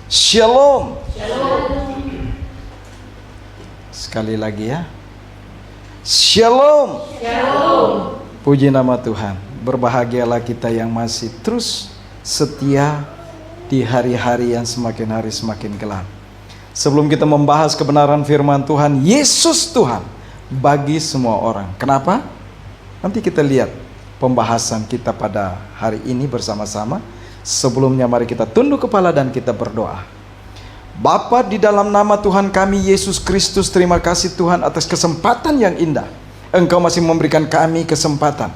Shalom. Shalom. Sekali lagi ya. Shalom. Shalom. Puji nama Tuhan. Berbahagialah kita yang masih terus setia di hari-hari yang semakin hari semakin gelap. Sebelum kita membahas kebenaran firman Tuhan, Yesus Tuhan bagi semua orang. Kenapa? Nanti kita lihat pembahasan kita pada hari ini bersama-sama. Sebelumnya mari kita tunduk kepala dan kita berdoa. Bapa, di dalam nama Tuhan kami Yesus Kristus, terima kasih Tuhan atas kesempatan yang indah. Engkau masih memberikan kami kesempatan.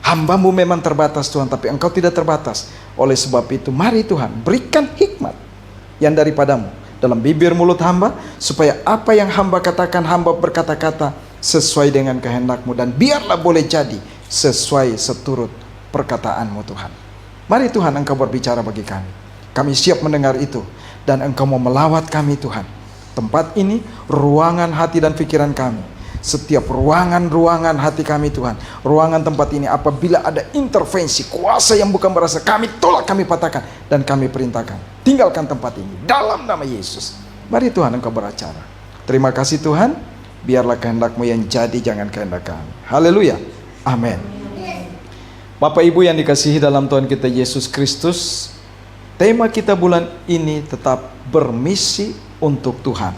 Hamba-Mu memang terbatas Tuhan, tapi Engkau tidak terbatas. Oleh sebab itu mari Tuhan berikan hikmat yang daripada-Mu dalam bibir mulut hamba, supaya apa yang hamba katakan, hamba berkata-kata sesuai dengan kehendak-Mu, dan biarlah boleh jadi sesuai seturut perkataan-Mu Tuhan. Mari Tuhan Engkau berbicara bagi kami. Kami siap mendengar itu, dan Engkau mau melawat kami Tuhan. Tempat ini, ruangan hati dan pikiran kami. Setiap ruangan-ruangan hati kami Tuhan, ruangan tempat ini, apabila ada intervensi kuasa yang bukan berasa, kami tolak, kami patahkan, dan kami perintahkan, tinggalkan tempat ini dalam nama Yesus. Mari Tuhan Engkau beracara. Terima kasih Tuhan. Biarlah kehendak-Mu yang jadi, jangan kehendak kami. Haleluya. Amin. Bapak Ibu yang dikasihi dalam Tuhan kita Yesus Kristus, tema kita bulan ini tetap bermisi untuk Tuhan.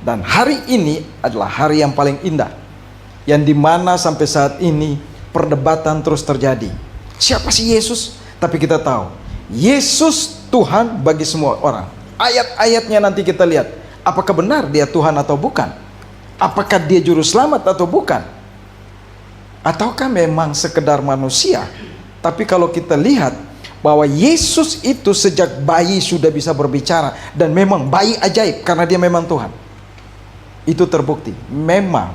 Dan hari ini adalah hari yang paling indah, yang dimana sampai saat ini perdebatan terus terjadi. Siapa sih Yesus? Tapi kita tahu Yesus Tuhan bagi semua orang. Ayat-ayatnya nanti kita lihat, apakah benar dia Tuhan atau bukan? Apakah dia juru selamat atau bukan? Ataukah memang sekedar manusia? Tapi kalau kita lihat bahwa Yesus itu sejak bayi sudah bisa berbicara, dan memang bayi ajaib karena dia memang Tuhan. Itu terbukti. Memang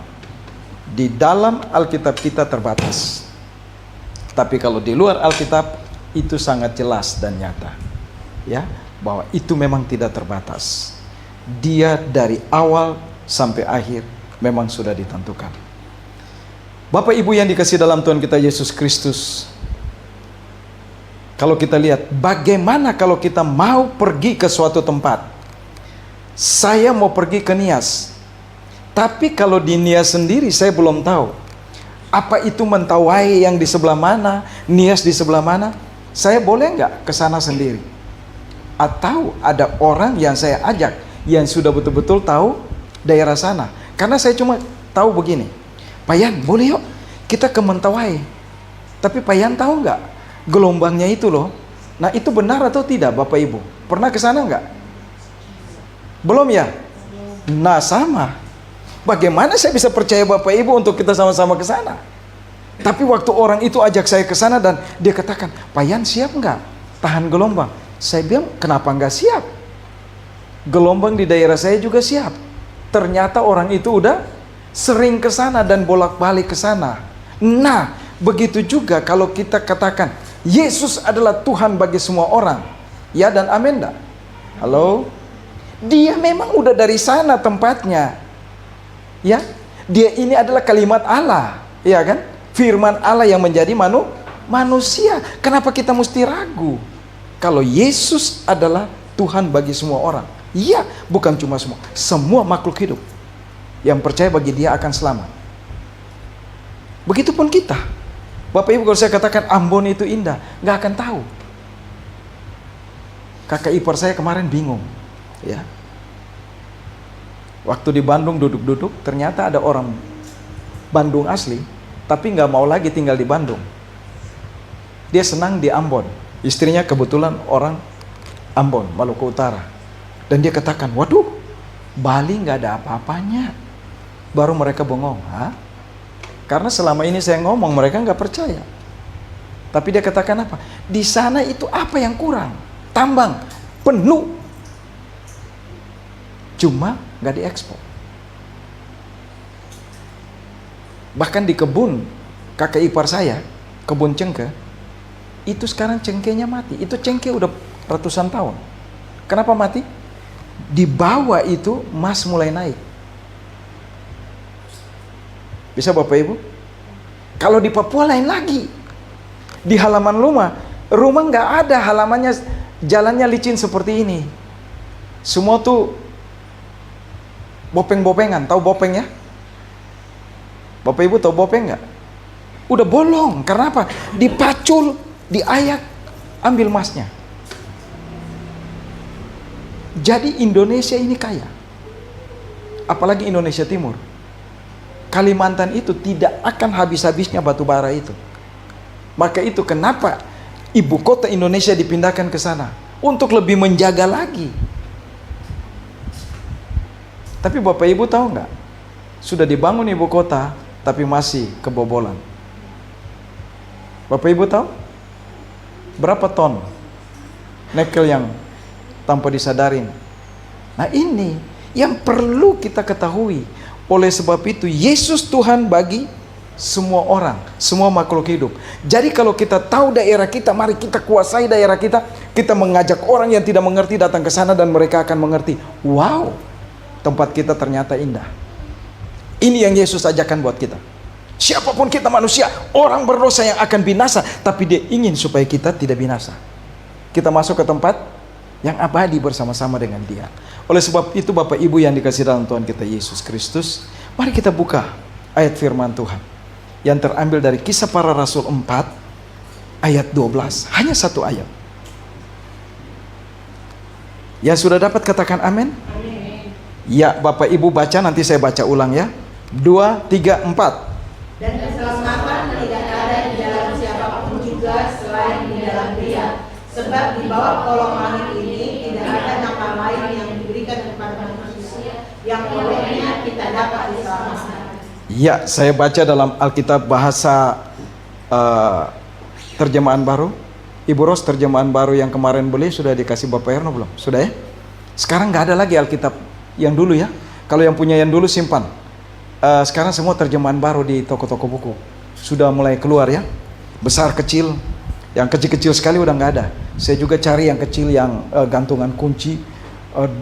di dalam Alkitab kita terbatas. Tapi kalau di luar Alkitab itu sangat jelas dan nyata. Ya, bahwa itu memang tidak terbatas. Dia dari awal sampai akhir memang sudah ditentukan. Bapak Ibu yang dikasihi dalam Tuhan kita Yesus Kristus, kalau kita lihat bagaimana kalau kita mau pergi ke suatu tempat. Saya mau pergi ke Nias, tapi kalau di Nias sendiri saya belum tahu apa itu Mentawai yang di sebelah mana, Nias di sebelah mana. Saya boleh nggak ke sana sendiri? Atau ada orang yang saya ajak yang sudah betul-betul tahu daerah sana? Karena saya cuma tahu begini, Pak Yan, boleh yuk kita ke Mentawai. Tapi Pak Yan tahu nggak gelombangnya itu loh? Nah, itu benar atau tidak Bapak Ibu? Pernah ke sana nggak? Belum ya? Nah, sama. Bagaimana saya bisa percaya Bapak Ibu untuk kita sama-sama ke sana? Tapi waktu orang itu ajak saya ke sana dan dia katakan, Pak Yan siap nggak tahan gelombang? Saya bilang, kenapa nggak siap? Gelombang di daerah saya juga siap. Ternyata orang itu udah sering ke sana dan bolak-balik ke sana. Nah, begitu juga kalau kita katakan Yesus adalah Tuhan bagi semua orang. Ya dan amin dah. Halo? Dia memang udah dari sana tempatnya. Ya, dia ini adalah kalimat Allah, ya kan? Firman Allah yang menjadi manusia. Kenapa kita mesti ragu? Kalau Yesus adalah Tuhan bagi semua orang. Iya, bukan cuma semua makhluk hidup yang percaya bagi dia akan selamat. Begitupun kita. Bapak Ibu, kalau saya katakan Ambon itu indah, nggak akan tahu. Kakak ipar saya kemarin bingung, ya. Waktu di Bandung duduk-duduk, ternyata ada orang Bandung asli, tapi nggak mau lagi tinggal di Bandung. Dia senang di Ambon. Istrinya kebetulan orang Ambon, Maluku Utara. Dan dia katakan, waduh, Bali nggak ada apa-apanya. Baru mereka bengong, hah? Karena selama ini saya ngomong, mereka nggak percaya. Tapi dia katakan apa? Di sana itu apa yang kurang? Tambang, penuh. Cuma nggak diekspor. Bahkan di kebun kakek ipar saya, kebun cengkeh, itu sekarang cengkehnya mati. Itu cengkeh udah ratusan tahun. Kenapa mati? Di bawah itu emas mulai naik. Bisa Bapak Ibu? Kalau di Papua lain lagi. Di halaman rumah nggak ada halamannya, jalannya licin seperti ini. Semua tuh bopeng-bopengan. Tahu bopeng ya? Bapak Ibu tahu bopeng nggak? Udah bolong. Karena apa? Dipacul, diayak, ambil emasnya. Jadi Indonesia ini kaya. Apalagi Indonesia Timur. Kalimantan itu tidak akan habis-habisnya batu bara itu. Maka itu kenapa ibu kota Indonesia dipindahkan ke sana, untuk lebih menjaga lagi. Tapi Bapak Ibu tahu nggak? Sudah dibangun ibu kota, tapi masih kebobolan. Bapak Ibu tahu? Berapa ton nikel yang tanpa disadarin? Nah ini yang perlu kita ketahui. Oleh sebab itu Yesus Tuhan bagi semua orang, semua makhluk hidup. Jadi kalau kita tahu daerah kita, mari kita kuasai daerah kita. Kita mengajak orang yang tidak mengerti datang ke sana dan mereka akan mengerti. Wow, tempat kita ternyata indah. Ini yang Yesus ajarkan buat kita. Siapapun kita manusia, orang berdosa yang akan binasa, tapi dia ingin supaya kita tidak binasa. Kita masuk ke tempat yang abadi bersama-sama dengan dia. Oleh sebab itu Bapak Ibu yang dikasihi dalam Tuhan kita Yesus Kristus, mari kita buka ayat firman Tuhan yang terambil dari Kisah Para Rasul 4 ayat 12. Hanya satu ayat. Ya sudah dapat katakan amin? Amin. Ya Bapak Ibu baca, nanti saya baca ulang ya. 2, 3, 4. Dan keselamatan tidak ada di dalam siapapun juga selain di dalam Dia. Sebab di bawah kolong langit ini tidak ada nama lain yang diberikan kepada manusia yang olehnya kita dapat diselamatkan. Ya, saya baca dalam Alkitab bahasa terjemahan baru. Ibu Ros, terjemahan baru yang kemarin beli sudah dikasih Bapak Erno belum? Sudah ya? Sekarang nggak ada lagi Alkitab yang dulu ya. Kalau yang punya yang dulu simpan. Sekarang semua terjemahan baru di toko-toko buku sudah mulai keluar ya. Besar kecil, yang kecil-kecil sekali udah nggak ada. Saya juga cari yang kecil yang gantungan kunci.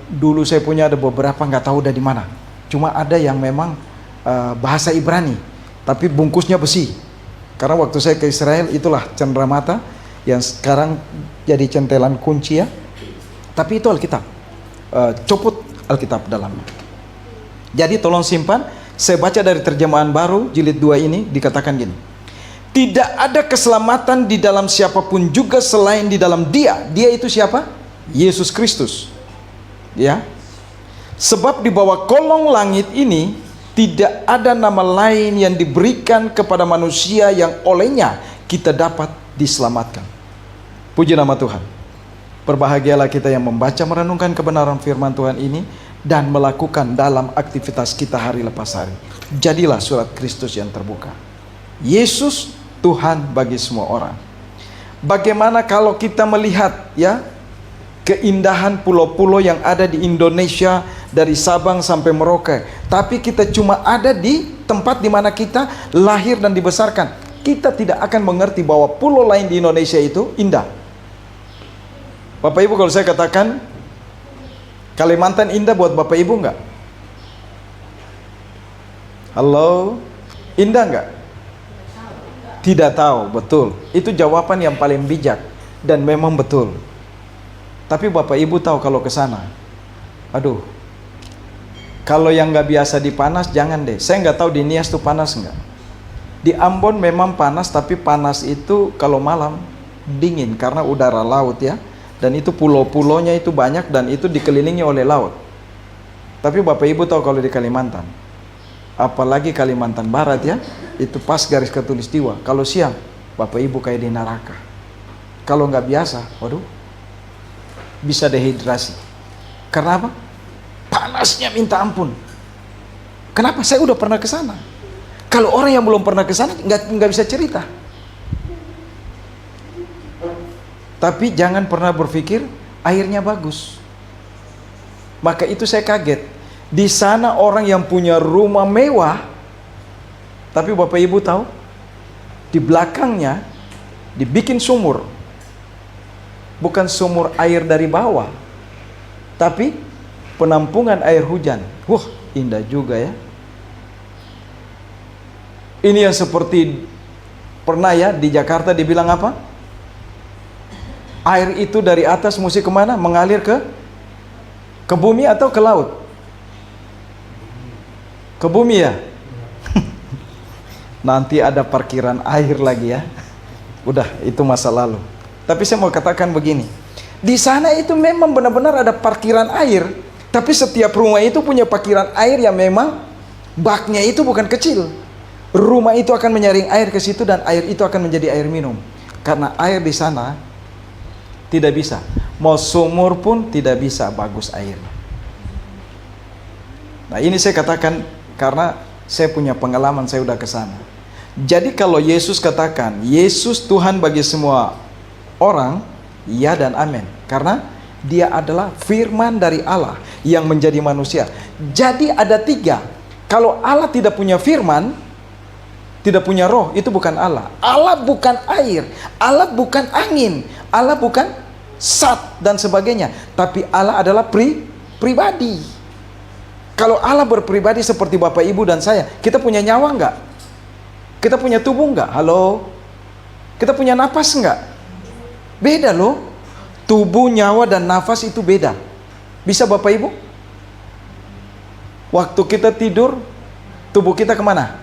Dulu saya punya ada beberapa, nggak tahu udah di mana. Cuma ada yang memang bahasa Ibrani, tapi bungkusnya besi. Karena waktu saya ke Israel itulah cenderamata yang sekarang jadi centelan kunci ya. Tapi itu Alkitab, copot Alkitab dalamnya. Jadi tolong simpan. Saya baca dari terjemahan baru jilid 2 ini dikatakan gini. Tidak ada keselamatan di dalam siapapun juga selain di dalam Dia. Dia itu siapa? Yesus Kristus. Ya. Sebab di bawah kolong langit ini tidak ada nama lain yang diberikan kepada manusia yang olehnya kita dapat diselamatkan. Puji nama Tuhan. Berbahagialah kita yang membaca merenungkan kebenaran firman Tuhan ini dan melakukan dalam aktivitas kita hari lepas hari. Jadilah surat Kristus yang terbuka. Yesus Tuhan bagi semua orang. Bagaimana kalau kita melihat ya keindahan pulau-pulau yang ada di Indonesia dari Sabang sampai Merauke, tapi kita cuma ada di tempat di mana kita lahir dan dibesarkan. Kita tidak akan mengerti bahwa pulau lain di Indonesia itu indah. Bapak Ibu, kalau saya katakan Kalimantan indah buat Bapak Ibu enggak? Halo? Indah enggak? Tidak tahu, betul. Itu jawaban yang paling bijak dan memang betul. Tapi Bapak Ibu tahu kalau ke sana, aduh, kalau yang nggak biasa di panas jangan deh. Saya nggak tahu di Nias tuh panas nggak. Di Ambon memang panas, tapi panas itu kalau malam dingin karena udara laut ya. Dan itu pulau-pulaunya itu banyak dan itu dikelilingi oleh laut. Tapi Bapak Ibu tahu kalau di Kalimantan, apalagi Kalimantan Barat ya, itu pas garis khatulistiwa. Kalau siang, Bapak Ibu kayak di neraka. Kalau nggak biasa, waduh, bisa dehidrasi. Karena apa? Panasnya minta ampun. Kenapa? Saya udah pernah ke sana. Kalau orang yang belum pernah ke sana nggak bisa cerita. Tapi jangan pernah berpikir airnya bagus. Maka itu saya kaget. Di sana orang yang punya rumah mewah, tapi Bapak Ibu tahu, di belakangnya dibikin sumur. Bukan sumur air dari bawah, tapi penampungan air hujan. Wah, indah juga ya. Ini yang seperti pernah ya di Jakarta dibilang apa? Air itu dari atas mesti kemana? Mengalir ke Ke bumi atau ke laut? Ke bumi ya? Nanti ada parkiran air lagi ya. Udah, itu masa lalu. Tapi saya mau katakan begini. Di sana itu memang benar-benar ada parkiran air. Tapi setiap rumah itu punya parkiran air yang memang baknya itu bukan kecil. Rumah itu akan menyaring air ke situ dan air itu akan menjadi air minum. Karena air di sana tidak bisa. Mau sumur pun tidak bisa bagus air. Nah, ini saya katakan karena saya punya pengalaman, saya udah ke sana. Jadi kalau Yesus katakan, Yesus Tuhan bagi semua orang, ya dan amin. Karena dia adalah firman dari Allah yang menjadi manusia. Jadi ada tiga. Kalau Allah tidak punya firman, tidak punya roh, itu bukan Allah. Allah bukan air, Allah bukan angin, Allah bukan zat dan sebagainya. Tapi Allah adalah pribadi. Kalau Allah berpribadi seperti Bapak Ibu dan saya, kita punya nyawa enggak? Kita punya tubuh enggak? Halo? Kita punya nafas enggak? Beda loh. Tubuh, nyawa dan nafas itu beda. Bisa Bapak Ibu? Waktu kita tidur, tubuh kita kemana?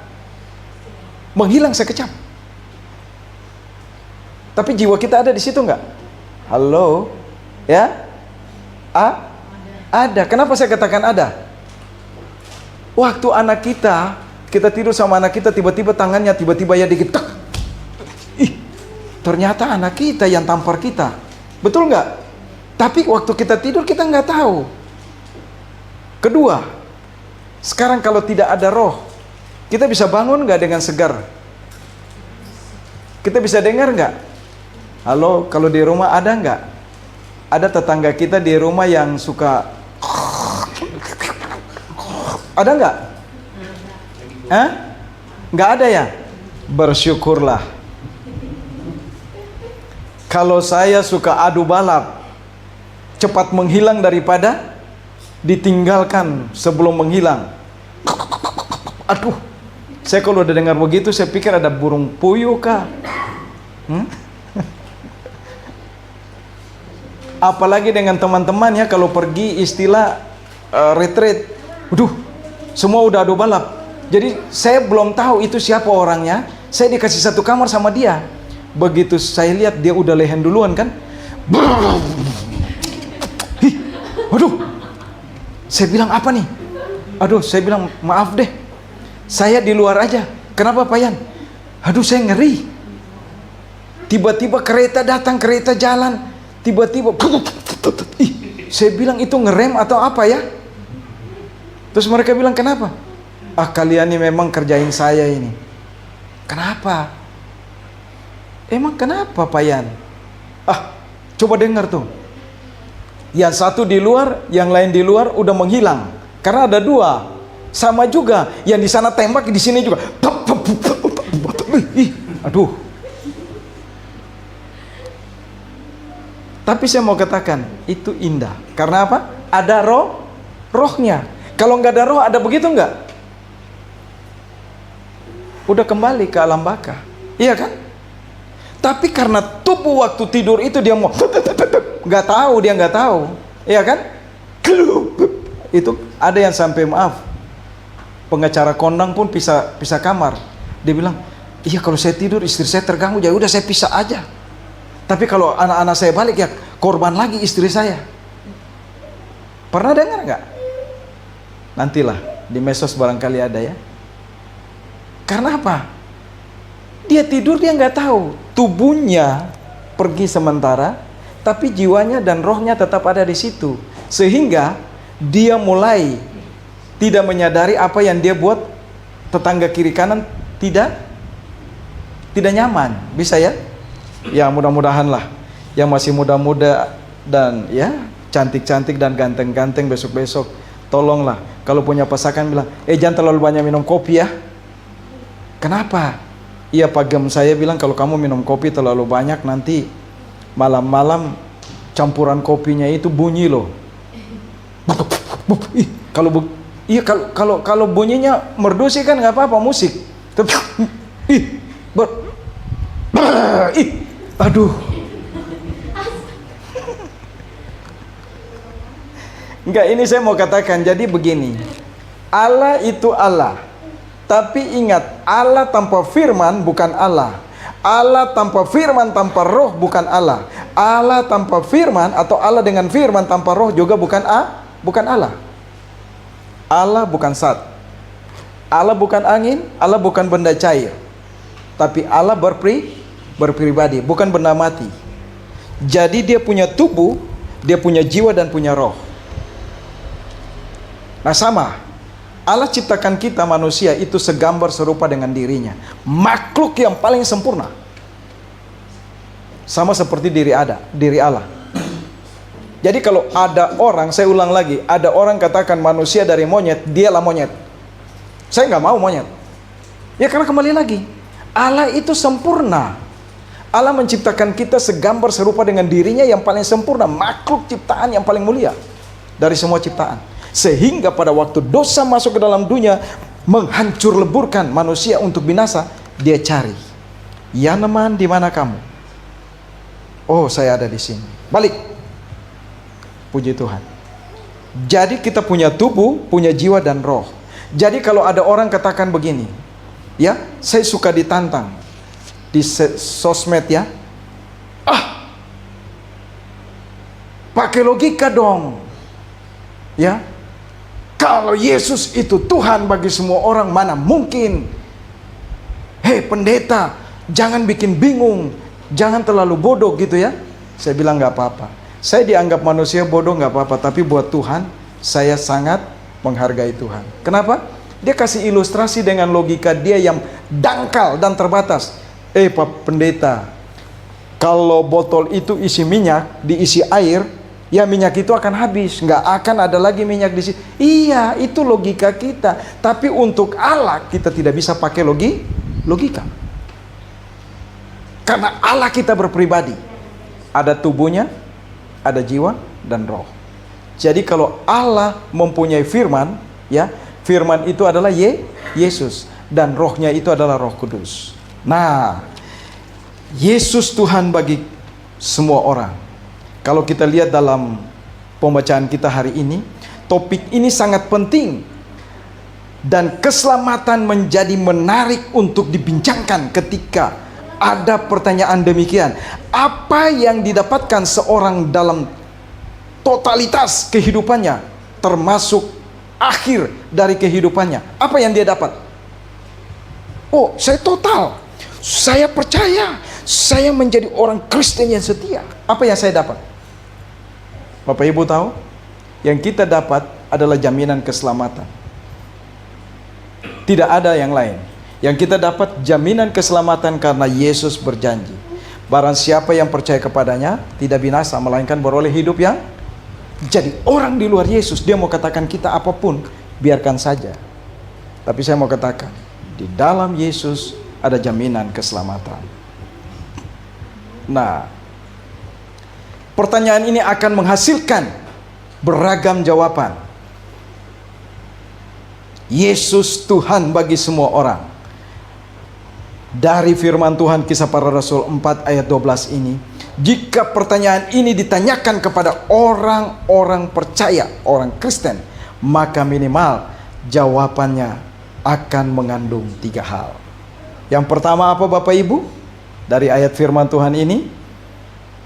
Menghilang sekejap. Tapi jiwa kita ada di situ enggak? Halo? Ya? Ada. Kenapa saya katakan ada? Waktu anak kita tidur sama anak kita, tiba-tiba tangannya tiba-tiba ya digetek. Ih, ternyata anak kita yang tampar kita. Betul nggak? Tapi waktu kita tidur kita nggak tahu. Kedua, sekarang kalau tidak ada roh, kita bisa bangun nggak dengan segar? Kita bisa dengar nggak? Halo, kalau di rumah ada nggak? Ada tetangga kita di rumah yang suka, ada nggak? Hah? Nggak ada ya? Bersyukurlah. Kalau saya suka adu balap, cepat menghilang daripada ditinggalkan sebelum menghilang. Aduh, saya kalau udah dengar begitu, saya pikir ada burung puyuh kah? Apalagi dengan teman-teman ya, kalau pergi istilah retreat, waduh, semua udah adu balap. Jadi saya belum tahu itu siapa orangnya. Saya dikasih satu kamar sama dia. Begitu saya lihat dia udah lehen duluan kan. Ih, aduh. Saya bilang apa nih? Aduh, saya bilang maaf deh. Saya di luar aja. Kenapa Pak Yan? Aduh, saya ngeri. Tiba-tiba kereta datang, kereta jalan. Tiba-tiba ih, saya bilang itu ngerem atau apa ya? Terus mereka bilang kenapa? Ah, kalian ini memang kerjain saya ini. Kenapa? Emang kenapa Pak Yan? Ah, coba dengar tuh. Yang satu di luar, yang lain di luar udah menghilang. Karena ada dua. Sama juga, yang di sana tembak, di sini juga. Ih, aduh. Tapi saya mau katakan, itu indah. Karena apa? Ada rohnya. Kalau nggak ada roh, ada begitu nggak? Udah kembali ke alam baka, iya kan? Tapi karena tubuh waktu tidur itu dia mau nggak tahu, dia nggak tahu, iya kan? Itu ada yang sampai maaf, pengacara kondang pun pisah kamar. Dia bilang, iya kalau saya tidur istri saya terganggu, ya udah saya pisah aja. Tapi kalau anak-anak saya balik ya korban lagi istri saya. Pernah dengar nggak? Nantilah di medsos barangkali ada ya. Karena apa? Dia tidur, dia nggak tahu. Tubuhnya pergi sementara, tapi jiwanya dan rohnya tetap ada di situ. Sehingga dia mulai tidak menyadari apa yang dia buat tetangga kiri kanan tidak nyaman. Bisa ya? Ya mudah-mudahan lah. Yang masih muda-muda dan ya cantik-cantik dan ganteng-ganteng besok-besok, tolonglah kalau punya pasangan bilang, jangan terlalu banyak minum kopi ya. Kenapa? Iya Pak Gem, saya bilang kalau kamu minum kopi terlalu banyak nanti malam-malam campuran kopinya itu bunyi loh. Kalau bunyinya merdu sih kan nggak apa-apa, musik. Tapi aduh. Enggak, ini saya mau katakan, jadi begini. Allah itu Allah. Tapi ingat, Allah tanpa firman bukan Allah. Allah tanpa firman, tanpa roh bukan Allah. Allah tanpa firman atau Allah dengan firman tanpa roh juga bukan Allah. Allah bukan zat. Allah bukan angin, Allah bukan benda cair. Tapi Allah berpribadi, bukan benda mati. Jadi dia punya tubuh, dia punya jiwa dan punya roh. Nah sama, Allah ciptakan kita manusia itu segambar serupa dengan dirinya. Makhluk yang paling sempurna. Sama seperti diri Allah. Jadi kalau ada orang, saya ulang lagi, ada orang katakan manusia dari monyet, dialah monyet. Saya nggak mau monyet. Ya karena kembali lagi, Allah itu sempurna. Allah menciptakan kita segambar serupa dengan dirinya yang paling sempurna. Makhluk ciptaan yang paling mulia dari semua ciptaan. Sehingga pada waktu dosa masuk ke dalam dunia, menghancur leburkan manusia untuk binasa, dia cari, ya teman, di mana kamu? Oh, saya ada di sini. Balik. Puji Tuhan. Jadi kita punya tubuh, punya jiwa dan roh. Jadi kalau ada orang katakan begini, ya, saya suka ditantang di sosmed ya. Pakai logika dong. Ya. Kalau Yesus itu Tuhan bagi semua orang, mana mungkin? Hei pendeta, jangan bikin bingung, jangan terlalu bodoh gitu ya. Saya bilang nggak apa-apa. Saya dianggap manusia bodoh nggak apa-apa, tapi buat Tuhan, saya sangat menghargai Tuhan. Kenapa? Dia kasih ilustrasi dengan logika dia yang dangkal dan terbatas. Pak pendeta, kalau botol itu isi minyak, diisi air, ya minyak itu akan habis, nggak akan ada lagi minyak di sini. Iya, itu logika kita. Tapi untuk Allah kita tidak bisa pakai logika. Karena Allah kita berpribadi. Ada tubuhnya, ada jiwa dan roh. Jadi kalau Allah mempunyai firman, ya, firman itu adalah Yesus dan rohnya itu adalah Roh Kudus. Nah, Yesus Tuhan bagi semua orang. Kalau kita lihat dalam pembacaan kita hari ini, topik ini sangat penting dan keselamatan menjadi menarik untuk dibincangkan ketika ada pertanyaan demikian. Apa yang didapatkan seorang dalam totalitas kehidupannya, termasuk akhir dari kehidupannya? Apa yang dia dapat? Oh, saya total, saya percaya, saya menjadi orang Kristen yang setia. Apa yang saya dapat? Bapak Ibu tahu, yang kita dapat adalah jaminan keselamatan. Tidak ada yang lain. Yang kita dapat jaminan keselamatan karena Yesus berjanji, barang siapa yang percaya kepadanya tidak binasa, melainkan beroleh hidup yang. Jadi orang di luar Yesus, dia mau katakan kita apapun, biarkan saja. Tapi saya mau katakan, di dalam Yesus ada jaminan keselamatan. Nah, pertanyaan ini akan menghasilkan beragam jawaban. Yesus Tuhan bagi semua orang. Dari firman Tuhan Kisah Para Rasul 4 ayat 12 ini, jika pertanyaan ini ditanyakan kepada orang-orang percaya, orang Kristen, maka minimal jawabannya akan mengandung 3 hal. Yang pertama apa Bapak Ibu? Dari ayat firman Tuhan ini,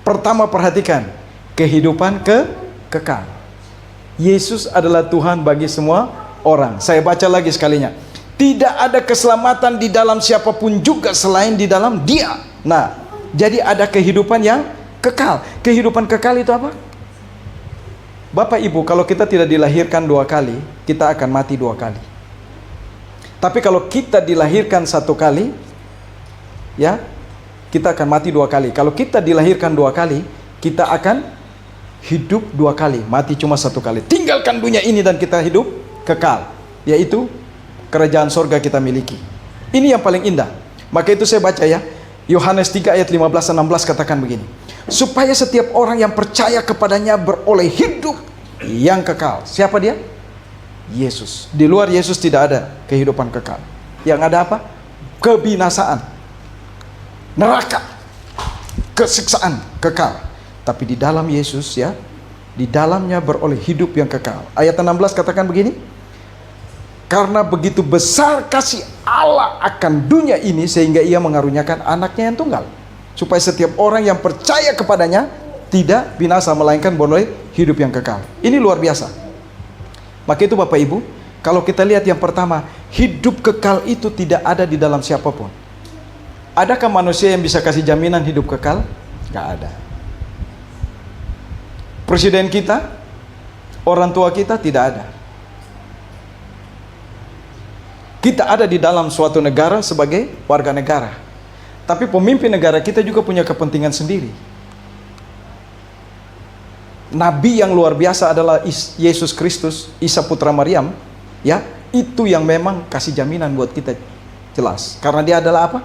pertama perhatikan, kehidupan kekal. Yesus adalah Tuhan bagi semua orang. Saya baca lagi sekalinya. Tidak ada keselamatan di dalam siapapun juga selain di dalam Dia. Nah, jadi ada kehidupan yang kekal. Kehidupan kekal itu apa? Bapak Ibu, kalau kita tidak dilahirkan 2 kali, kita akan mati 2 kali. Tapi kalau kita dilahirkan 1 kali, ya, kita akan mati 2 kali. Kalau kita dilahirkan 2 kali, kita akan hidup 2 kali, mati cuma 1 kali. Tinggalkan dunia ini dan kita hidup kekal, yaitu kerajaan sorga kita miliki. Ini yang paling indah. Maka itu saya baca ya, Yohanes 3 ayat 15-16 katakan begini, supaya setiap orang yang percaya kepadanya beroleh hidup yang kekal. Siapa dia? Yesus. Di luar Yesus tidak ada kehidupan kekal. Yang ada apa? Kebinasaan, neraka, kesiksaan kekal. Tapi di dalam Yesus ya, di dalamnya beroleh hidup yang kekal. Ayat 16 katakan begini, karena begitu besar kasih Allah akan dunia ini sehingga ia mengaruniakan anaknya yang tunggal, supaya setiap orang yang percaya kepadanya tidak binasa melainkan beroleh hidup yang kekal. Ini luar biasa. Maka itu Bapak Ibu, kalau kita lihat yang pertama, hidup kekal itu tidak ada di dalam siapapun. Adakah manusia yang bisa kasih jaminan hidup kekal? Gak ada. Presiden kita, orang tua kita tidak ada. Kita ada di dalam suatu negara sebagai warga negara. Tapi pemimpin negara kita juga punya kepentingan sendiri. Nabi yang luar biasa adalah Yesus Kristus, Isa putra Maryam, ya, itu yang memang kasih jaminan buat kita jelas. Karena dia adalah apa?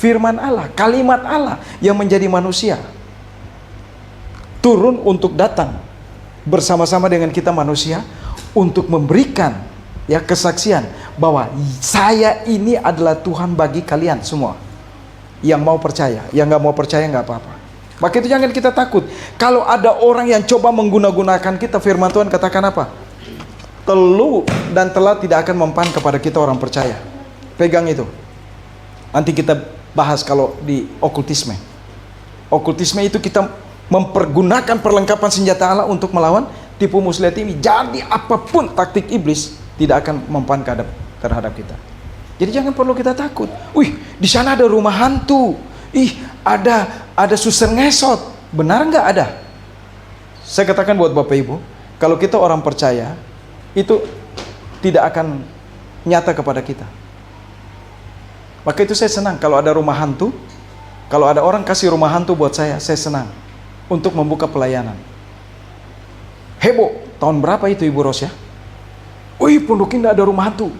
Firman Allah, kalimat Allah yang menjadi manusia. Turun untuk datang bersama-sama dengan kita manusia untuk memberikan ya kesaksian bahwa saya ini adalah Tuhan bagi kalian semua. Yang mau percaya, yang nggak mau percaya nggak apa-apa. Maka itu jangan kita takut. Kalau ada orang yang coba menggunakan kita, firman Tuhan katakan apa? Teluh dan telah tidak akan mempan kepada kita orang percaya. Pegang itu. Nanti kita bahas kalau di okultisme. Okultisme itu kita mempergunakan perlengkapan senjata Allah untuk melawan tipu muslihat ini. Jadi apapun taktik iblis tidak akan mempan terhadap kita. Jadi jangan perlu kita takut. Wih, di sana ada rumah hantu. Ih, ada suster ngesot. Benar nggak ada? Saya katakan buat Bapak Ibu, kalau kita orang percaya, itu tidak akan nyata kepada kita. Maka itu saya senang kalau ada rumah hantu. Kalau ada orang kasih rumah hantu buat saya senang untuk membuka pelayanan. Heboh, tahun berapa itu Ibu Ros ya? Wih, Pondok Indah ada rumah hantu.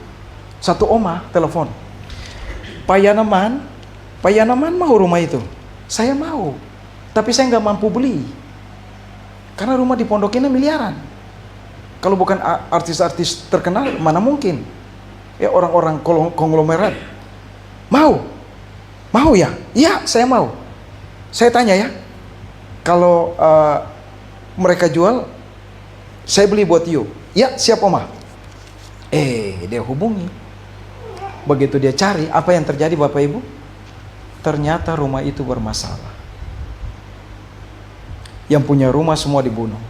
Satu oma telepon, Pak Yanaman mau rumah itu. Saya mau, tapi saya nggak mampu beli. Karena rumah di Pondok Indah miliaran. Kalau bukan artis-artis terkenal, mana mungkin? Ya orang-orang konglomerat. Mau ya? Iya, saya mau. Saya tanya ya, kalau mereka jual, saya beli buat you. Ya, siap Oma. Dia hubungi. Begitu dia cari, apa yang terjadi Bapak Ibu? Ternyata rumah itu bermasalah. Yang punya rumah semua dibunuh.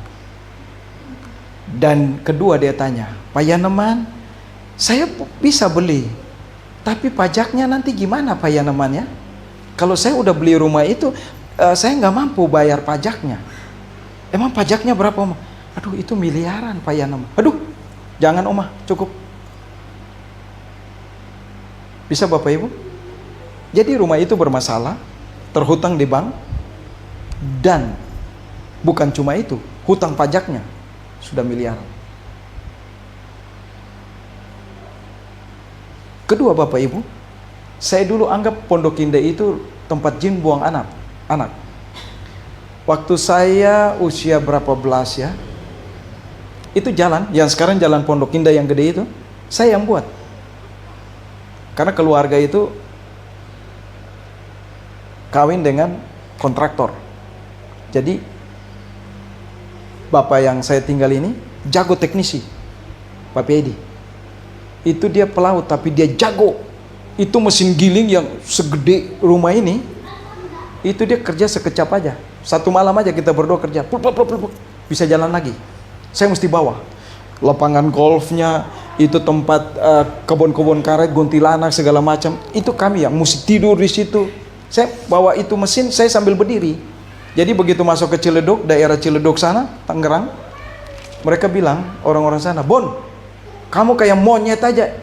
Dan kedua dia tanya, Pak Yaneman, saya bisa beli, tapi pajaknya nanti gimana Pak Yaneman ya? Kalau saya udah beli rumah itu, saya nggak mampu bayar pajaknya. Emang pajaknya berapa Oma? Aduh, itu miliaran Pak Yaneman. Aduh, jangan Oma, cukup. Bisa Bapak Ibu? Jadi rumah itu bermasalah, terhutang di bank, dan bukan cuma itu, hutang pajaknya sudah miliaran. Kedua Bapak Ibu, saya dulu anggap Pondok Indah itu tempat jin buang anak. Waktu saya usia berapa belas ya, itu jalan, yang sekarang jalan Pondok Indah yang gede itu, saya yang buat. Karena keluarga itu kawin dengan kontraktor. Jadi bapak yang saya tinggal ini jago teknisi, Pak Pedi. Itu dia pelaut tapi dia jago. Itu mesin giling yang segede rumah ini, itu dia kerja sekejap aja. Satu malam aja kita berdua kerja, bisa jalan lagi. Saya mesti bawa lapangan golfnya, itu tempat kebun-kebun karet, kuntilanak segala macam. Itu kami yang mesti tidur di situ. Saya bawa itu mesin, saya sambil berdiri. Jadi begitu masuk ke Ciledug, daerah Ciledug sana, Tangerang, mereka bilang orang-orang sana, Bon, kamu kayak monyet aja.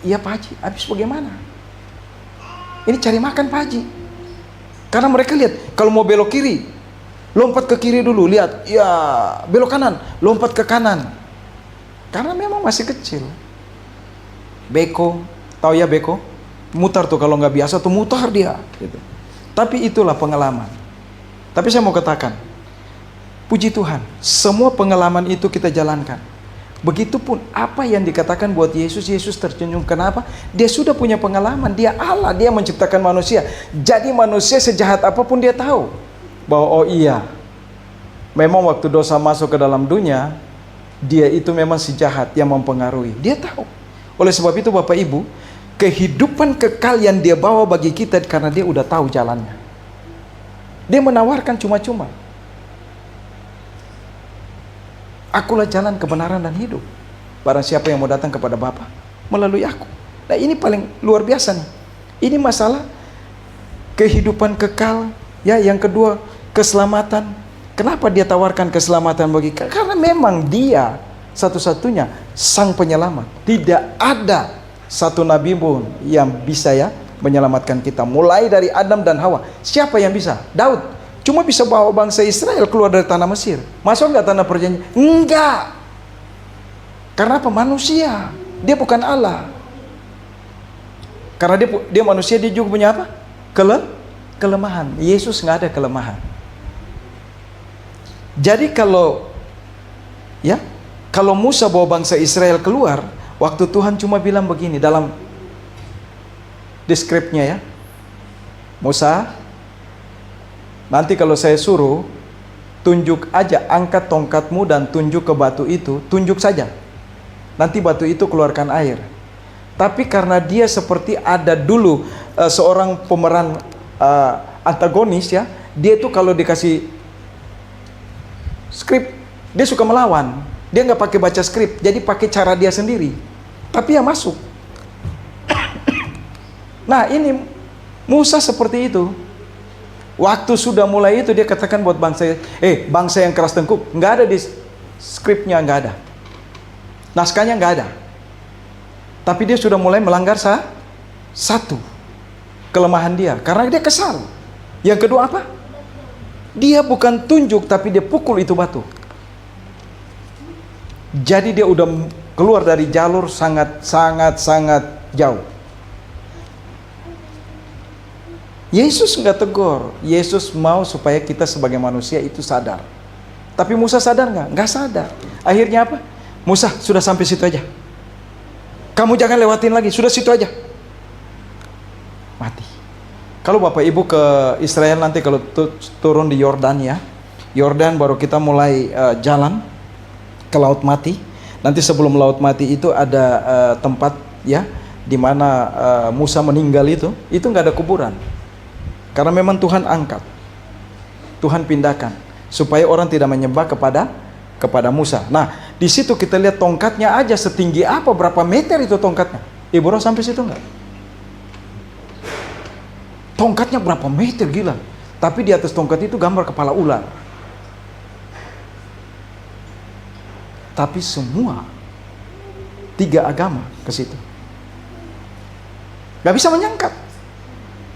Iya Pak Haji, habis bagaimana? Ini cari makan Pak Haji. Karena mereka lihat, kalau mau belok kiri, lompat ke kiri dulu, lihat, ya belok kanan, lompat ke kanan. Karena memang masih kecil. Beko, tahu ya beko? Mutar tuh, kalau nggak biasa tuh mutar dia. Gitu. Tapi itulah pengalaman. Tapi saya mau katakan, puji Tuhan, semua pengalaman itu kita jalankan. Begitupun apa yang dikatakan buat Yesus, Yesus tersenyum. Kenapa? Dia sudah punya pengalaman. Dia Allah, dia menciptakan manusia. Jadi manusia sejahat apapun dia tahu bahwa oh iya, Memang waktu dosa masuk ke dalam dunia, dia itu memang si jahat yang mempengaruhi. Dia tahu. Oleh sebab itu Bapak Ibu, kehidupan kekal yang dia bawa bagi kita karena dia udah tahu jalannya. Dia menawarkan cuma-cuma. Akulah jalan kebenaran dan hidup. Barang siapa yang mau datang kepada Bapa melalui aku. Nah ini paling luar biasa nih. Ini masalah kehidupan kekal. Ya, yang kedua keselamatan. Kenapa dia tawarkan keselamatan bagi kita? Karena memang dia satu-satunya sang penyelamat. Tidak ada satu nabi pun yang bisa menyelamatkan kita. Mulai dari Adam dan Hawa. Siapa yang bisa? Daud. Cuma bisa bawa bangsa Israel keluar dari tanah Mesir. Masuk nggak tanah perjanjian? Enggak. Karena apa? Manusia. Dia bukan Allah. Karena dia manusia, dia juga punya apa? Kelemahan. Yesus nggak ada kelemahan. Jadi kalau Musa bawa bangsa Israel keluar, waktu Tuhan cuma bilang begini dalam deskripsinya ya. Musa, nanti kalau saya suruh, tunjuk aja, angkat tongkatmu dan tunjuk ke batu itu, tunjuk saja. Nanti batu itu keluarkan air. Tapi karena dia seperti ada dulu seorang pemeran antagonis ya, dia tuh kalau dikasih skrip, dia suka melawan. Dia nggak pakai baca skrip, jadi pakai cara dia sendiri. Tapi ya masuk. Nah ini Musa seperti itu. Waktu sudah mulai itu dia katakan buat bangsa, bangsa yang keras tengkuk, nggak ada di skripnya, nggak ada. Naskahnya nggak ada. Tapi dia sudah mulai melanggar satu kelemahan dia, karena dia kesal. Yang kedua apa? Dia bukan tunjuk, tapi dia pukul itu batu. Jadi dia udah keluar dari jalur sangat jauh. Yesus nggak tegur. Yesus mau supaya kita sebagai manusia itu sadar. Tapi Musa sadar nggak? Nggak sadar. Akhirnya apa? Musa, sudah sampai situ aja. Kamu jangan lewatin lagi, sudah situ aja. Mati. Kalau Bapak Ibu ke Israel nanti kalau turun di Yordan ya, Yordan baru kita mulai jalan ke Laut Mati. Nanti sebelum Laut Mati itu ada tempat ya, di mana Musa meninggal itu nggak ada kuburan. Karena memang Tuhan angkat, Tuhan pindahkan supaya orang tidak menyembah kepada Musa. Nah, di situ kita lihat tongkatnya aja setinggi apa, berapa meter itu tongkatnya. Ibu Roh sampai situ enggak? Tongkatnya berapa meter, gila. Tapi di atas tongkat itu gambar kepala ular. Tapi semua 3 agama ke situ. Gak bisa menyangkap.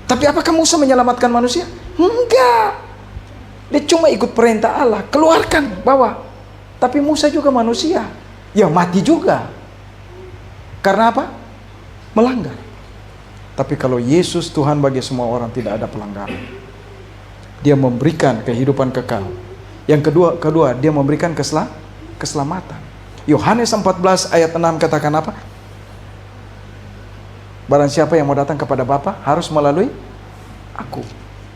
Tapi apakah Musa menyelamatkan manusia? Enggak. Dia cuma ikut perintah Allah, keluarkan, bawa. Tapi Musa juga manusia, ya mati juga. Karena apa? Melanggar. Tapi kalau Yesus Tuhan bagi semua orang, tidak ada pelanggaran. Dia memberikan kehidupan kekal. Yang kedua dia memberikan keselamatan. Yohanes 14 ayat 6 katakan apa? Barang siapa yang mau datang kepada Bapa harus melalui aku.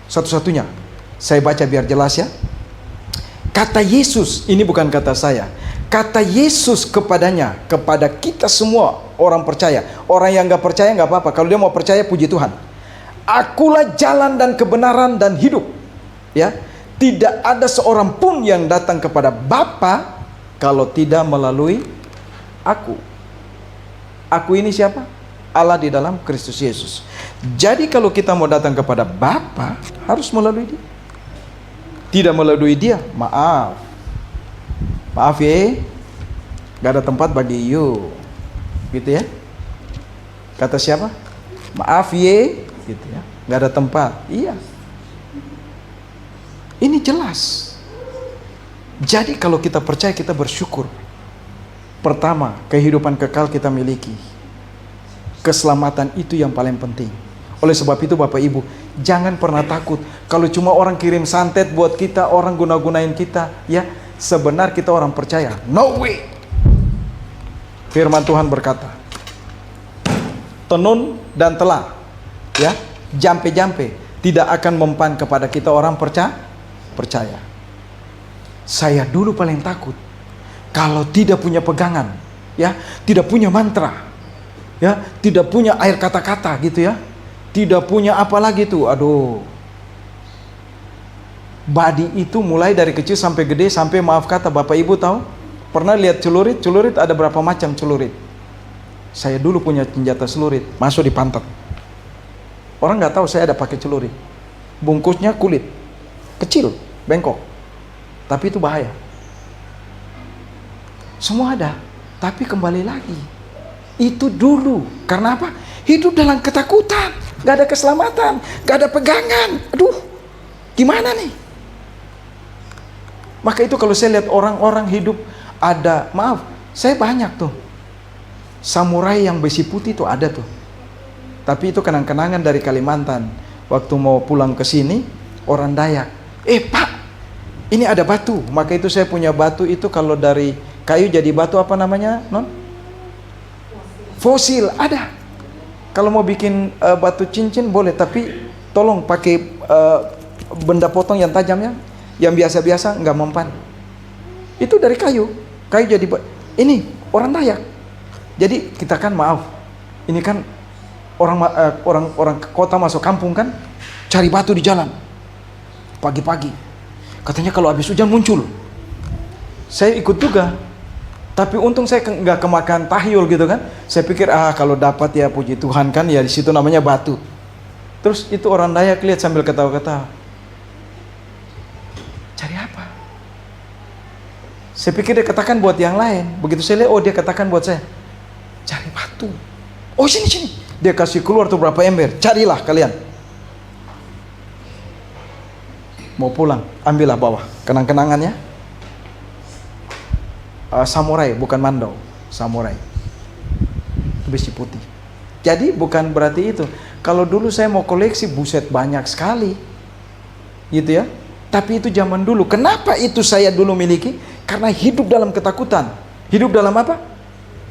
Satu-satunya. Saya baca biar jelas ya. Kata Yesus, ini bukan kata saya. Kata Yesus kepadanya, kepada kita semua orang percaya. Orang yang gak percaya gak apa-apa. Kalau dia mau percaya, puji Tuhan. Akulah jalan dan kebenaran dan hidup. Ya, tidak ada seorang pun yang datang kepada Bapa kalau tidak melalui aku. Aku ini siapa? Allah di dalam Kristus Yesus. Jadi kalau kita mau datang kepada Bapa harus melalui Dia. Tidak melalui Dia, maaf ya, gak ada tempat bagi you, gitu ya. Kata siapa? Maaf ya, gitu ya. Gak ada tempat. Iya. Ini jelas. Jadi kalau kita percaya, kita bersyukur. Pertama, kehidupan kekal kita miliki. Keselamatan itu yang paling penting. Oleh sebab itu Bapak Ibu, jangan pernah takut. Kalau cuma orang kirim santet buat kita, orang guna-gunain kita, ya, sebenarnya kita orang percaya. No way. Firman Tuhan berkata, tenun dan telah, ya, jampe-jampe tidak akan mempan kepada kita orang percaya. Saya dulu paling takut kalau tidak punya pegangan, ya, tidak punya mantra, ya, tidak punya air kata-kata gitu ya, tidak punya apa lagi tuh, aduh. Badi itu mulai dari kecil sampai gede, sampai maaf kata Bapak Ibu tahu, pernah lihat celurit? Celurit ada berapa macam celurit? Saya dulu punya senjata celurit, masuk di pantat. Orang nggak tahu saya ada pakai celurit. Bungkusnya kulit, kecil, bengkok, tapi itu bahaya. Semua ada, tapi kembali lagi, itu dulu. Karena apa? Hidup dalam ketakutan, gak ada keselamatan, gak ada pegangan. Aduh, gimana nih? Maka itu kalau saya lihat orang-orang hidup ada, maaf, saya banyak tuh samurai yang besi putih tuh ada tuh. Tapi itu kenang-kenangan dari Kalimantan. Waktu mau pulang ke sini, orang Dayak, Pak, ini ada batu. Maka itu saya punya batu itu kalau dari kayu jadi batu apa namanya, non? Fosil ada. Kalau mau bikin batu cincin boleh, tapi tolong pakai benda potong yang tajamnya, yang biasa-biasa nggak mempan. Itu dari kayu jadi ini orang Dayak. Jadi kita kan maaf, ini kan orang kota masuk kampung kan, cari batu di jalan pagi-pagi. Katanya kalau habis hujan muncul. Saya ikut juga. Tapi untung saya nggak kemakan tahyul gitu kan. Saya pikir kalau dapat ya puji Tuhan kan, ya di situ namanya batu. Terus itu orang Dayak lihat sambil ketawa-ketawa. Cari apa? Saya pikir dia katakan buat yang lain. Begitu saya lihat, dia katakan buat saya. Cari batu. Oh sini. Dia kasih keluar tuh berapa ember. Carilah kalian. Mau pulang, ambillah bawah. Kenang-kenangannya. Samurai, bukan mandau, samurai, besi putih. Jadi bukan berarti itu. Kalau dulu saya mau koleksi, buset banyak sekali, gitu ya. Tapi itu zaman dulu. Kenapa itu saya dulu miliki? Karena hidup dalam ketakutan. Hidup dalam apa?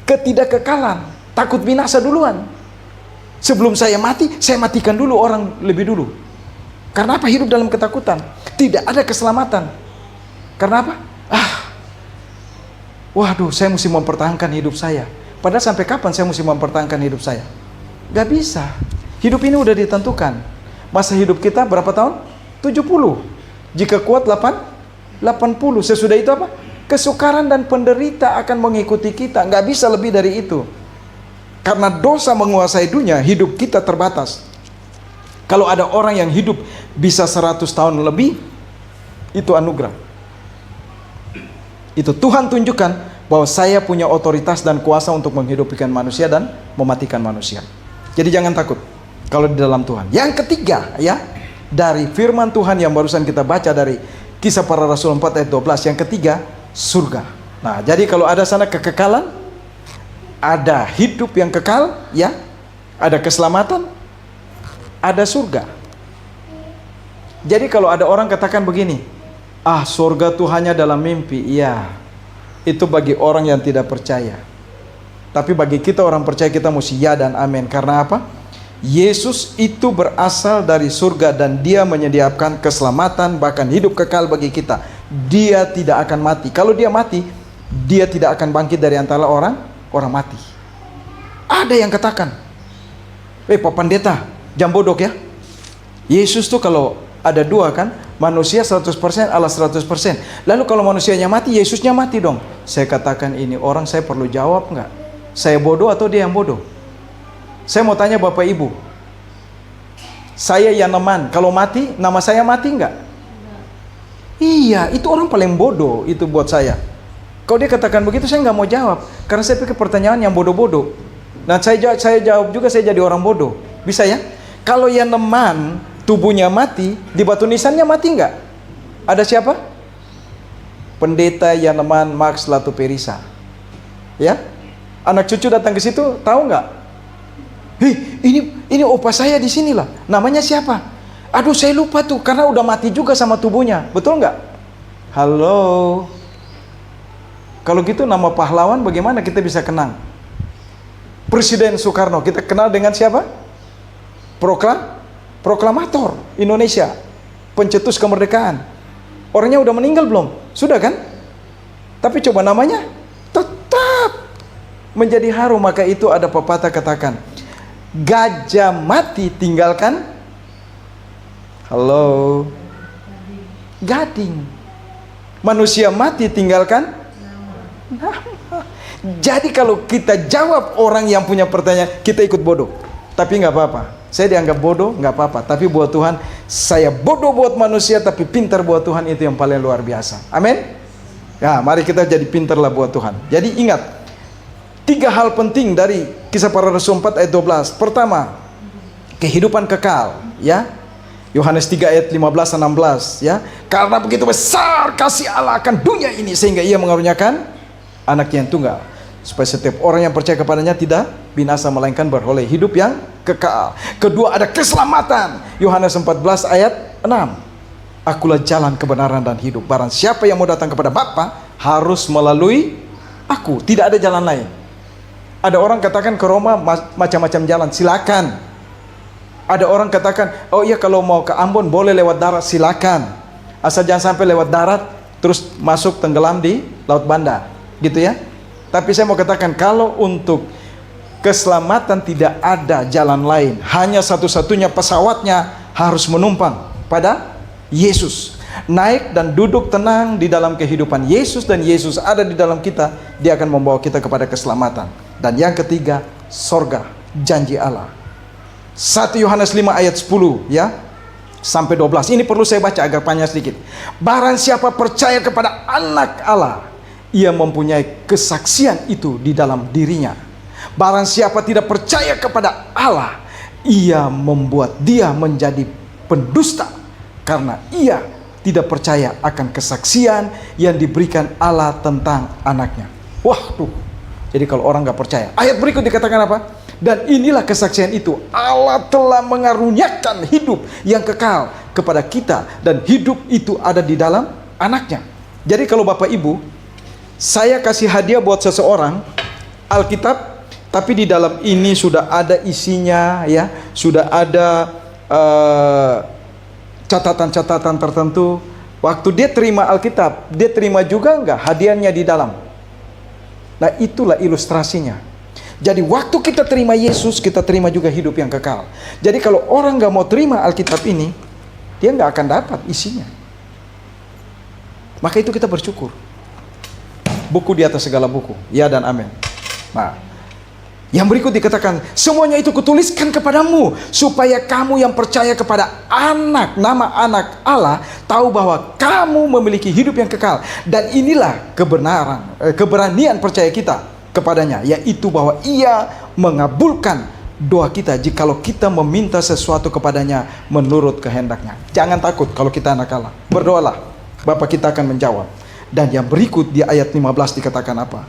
Ketidakkekalan. Takut binasa duluan. Sebelum saya mati, saya matikan dulu orang lebih dulu. Karena apa? Hidup dalam ketakutan. Tidak ada keselamatan. Karena apa? Waduh, saya mesti mempertahankan hidup saya. Padahal sampai kapan saya mesti mempertahankan hidup saya? Gak bisa. Hidup ini udah ditentukan. Masa hidup kita berapa tahun? 70. Jika kuat 80. Sesudah itu apa? Kesukaran dan penderita akan mengikuti kita. Gak bisa lebih dari itu. Karena dosa menguasai dunia, hidup kita terbatas. Kalau ada orang yang hidup bisa 100 tahun lebih, itu anugerah. Itu Tuhan tunjukkan bahwa saya punya otoritas dan kuasa untuk menghidupkan manusia dan mematikan manusia. Jadi jangan takut kalau di dalam Tuhan. Yang ketiga ya, dari firman Tuhan yang barusan kita baca dari Kisah Para Rasul 4 ayat 12, yang ketiga surga. Nah, jadi kalau ada sana kekekalan, ada hidup yang kekal ya, ada keselamatan, ada surga. Jadi kalau ada orang katakan begini, surga tuh hanya dalam mimpi. Iya, itu bagi orang yang tidak percaya. Tapi bagi kita orang percaya, kita mesti ya dan amin. Karena apa? Yesus itu berasal dari surga dan dia menyediakan keselamatan, bahkan hidup kekal bagi kita. Dia tidak akan mati. Kalau dia mati, dia tidak akan bangkit dari antara orang mati. Ada yang katakan, Pak Pendeta, jam bodok ya. Yesus tuh kalau ada dua kan, manusia 100%, Allah 100%. Lalu kalau manusianya mati, Yesusnya mati dong. Saya katakan ini orang, saya perlu jawab nggak? Saya bodoh atau dia yang bodoh? Saya mau tanya Bapak Ibu, saya Yaneman, kalau mati, nama saya mati nggak? Iya, itu orang paling bodoh itu buat saya. Kalau dia katakan begitu, saya nggak mau jawab, karena saya pikir pertanyaan yang bodoh-bodoh. Nah, saya jawab juga, saya jadi orang bodoh. Bisa ya? Kalau Yaneman tubuhnya mati, di batu nisannya mati nggak? Ada siapa? Pendeta Yaneman Max Latu Perisa. Ya, anak cucu datang ke situ, tahu nggak? Ini opa saya di sinilah. Namanya siapa? Aduh, saya lupa tuh, karena udah mati juga sama tubuhnya. Betul nggak? Halo. Kalau gitu nama pahlawan bagaimana kita bisa kenang? Presiden Soekarno, kita kenal dengan siapa? Proklamator Indonesia, pencetus kemerdekaan. Orangnya udah meninggal belum? Sudah kan? Tapi coba namanya tetap menjadi harum. Maka itu ada pepatah katakan, gajah mati tinggalkan gading. Manusia mati tinggalkan nama. Jadi kalau kita jawab orang yang punya pertanyaan, kita ikut bodoh. Tapi nggak apa-apa. Saya dianggap bodoh, nggak apa-apa. Tapi buat Tuhan, saya bodoh buat manusia, tapi pintar buat Tuhan, itu yang paling luar biasa. Amin. Ya, mari kita jadi pintar lah buat Tuhan. Jadi ingat, 3 hal penting dari Kisah Para Rasul 4 ayat 12. Pertama, kehidupan kekal, ya. Yohanes 3 ayat 15-16, ya. Karena begitu besar kasih Allah akan dunia ini, sehingga ia mengaruniakan anaknya yang tunggal, supaya setiap orang yang percaya kepadanya tidak binasa, melainkan beroleh hidup yang kekal. Kedua, ada keselamatan. Yohanes 14 ayat 6. Akulah jalan, kebenaran, dan hidup. Barang siapa yang mau datang kepada Bapa harus melalui aku. Tidak ada jalan lain. Ada orang katakan ke Roma macam-macam jalan, silakan. Ada orang katakan, oh iya kalau mau ke Ambon boleh lewat darat, silakan. Asal jangan sampai lewat darat terus masuk tenggelam di Laut Banda, gitu ya. Tapi saya mau katakan, kalau untuk keselamatan tidak ada jalan lain. Hanya satu-satunya pesawatnya harus menumpang pada Yesus. Naik dan duduk tenang di dalam kehidupan Yesus, dan Yesus ada di dalam kita. Dia akan membawa kita kepada keselamatan. Dan yang ketiga, sorga, janji Allah. 1 Yohanes 5 ayat 10, ya, sampai 12. Ini perlu saya baca agak panjang sedikit. Barang siapa percaya kepada anak Allah, ia mempunyai kesaksian itu di dalam dirinya. Barang siapa tidak percaya kepada Allah, ia membuat dia menjadi pendusta, karena ia tidak percaya akan kesaksian yang diberikan Allah tentang anaknya. Wah tuh, jadi kalau orang gak percaya, ayat berikut dikatakan apa? Dan inilah kesaksian itu, Allah telah mengaruniakan hidup yang kekal kepada kita, dan hidup itu ada di dalam anaknya. Jadi kalau Bapak Ibu, saya kasih hadiah buat seseorang Alkitab, tapi di dalam ini sudah ada isinya, ya, sudah ada catatan-catatan tertentu. Waktu dia terima Alkitab, dia terima juga enggak hadiahnya di dalam. Nah, itulah ilustrasinya. Jadi waktu kita terima Yesus, kita terima juga hidup yang kekal. Jadi kalau orang enggak mau terima Alkitab ini, dia enggak akan dapat isinya. Maka itu kita bersyukur. Buku di atas segala buku, ya dan amin. Nah, yang berikut dikatakan, semuanya itu kutuliskan kepadamu, supaya kamu yang percaya kepada anak, nama anak Allah, tahu bahwa kamu memiliki hidup yang kekal. Dan inilah keberanian percaya kita kepadanya, yaitu bahwa ia mengabulkan doa kita jikalau kita meminta sesuatu kepadanya menurut kehendaknya. Jangan takut kalau kita anak Allah. Berdoalah, Bapa kita akan menjawab. Dan yang berikut di ayat 15 dikatakan apa?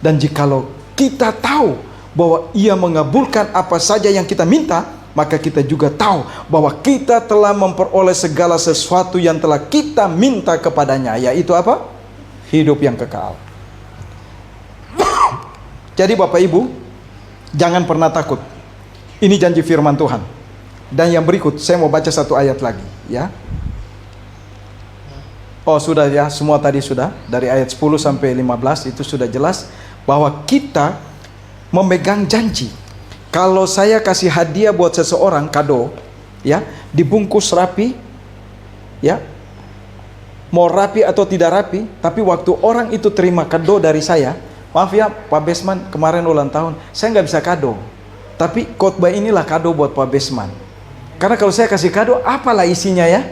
Dan jikalau kita tahu bahwa ia mengabulkan apa saja yang kita minta, maka kita juga tahu bahwa kita telah memperoleh segala sesuatu yang telah kita minta kepadanya, yaitu apa? Hidup yang kekal. Jadi Bapak Ibu, jangan pernah takut. Ini janji firman Tuhan. Dan yang berikut, saya mau baca satu ayat lagi, ya. Oh sudah ya, semua tadi sudah. Dari ayat 10 sampai 15 itu sudah jelas bahwa kita memegang janji. Kalau saya kasih hadiah buat seseorang, kado, ya, dibungkus rapi, ya, mau rapi atau tidak rapi, tapi waktu orang itu terima kado dari saya, maaf ya Pak Besman, kemarin ulang tahun, saya nggak bisa kado, tapi khotbah inilah kado buat Pak Besman. Karena kalau saya kasih kado, apalah isinya, ya,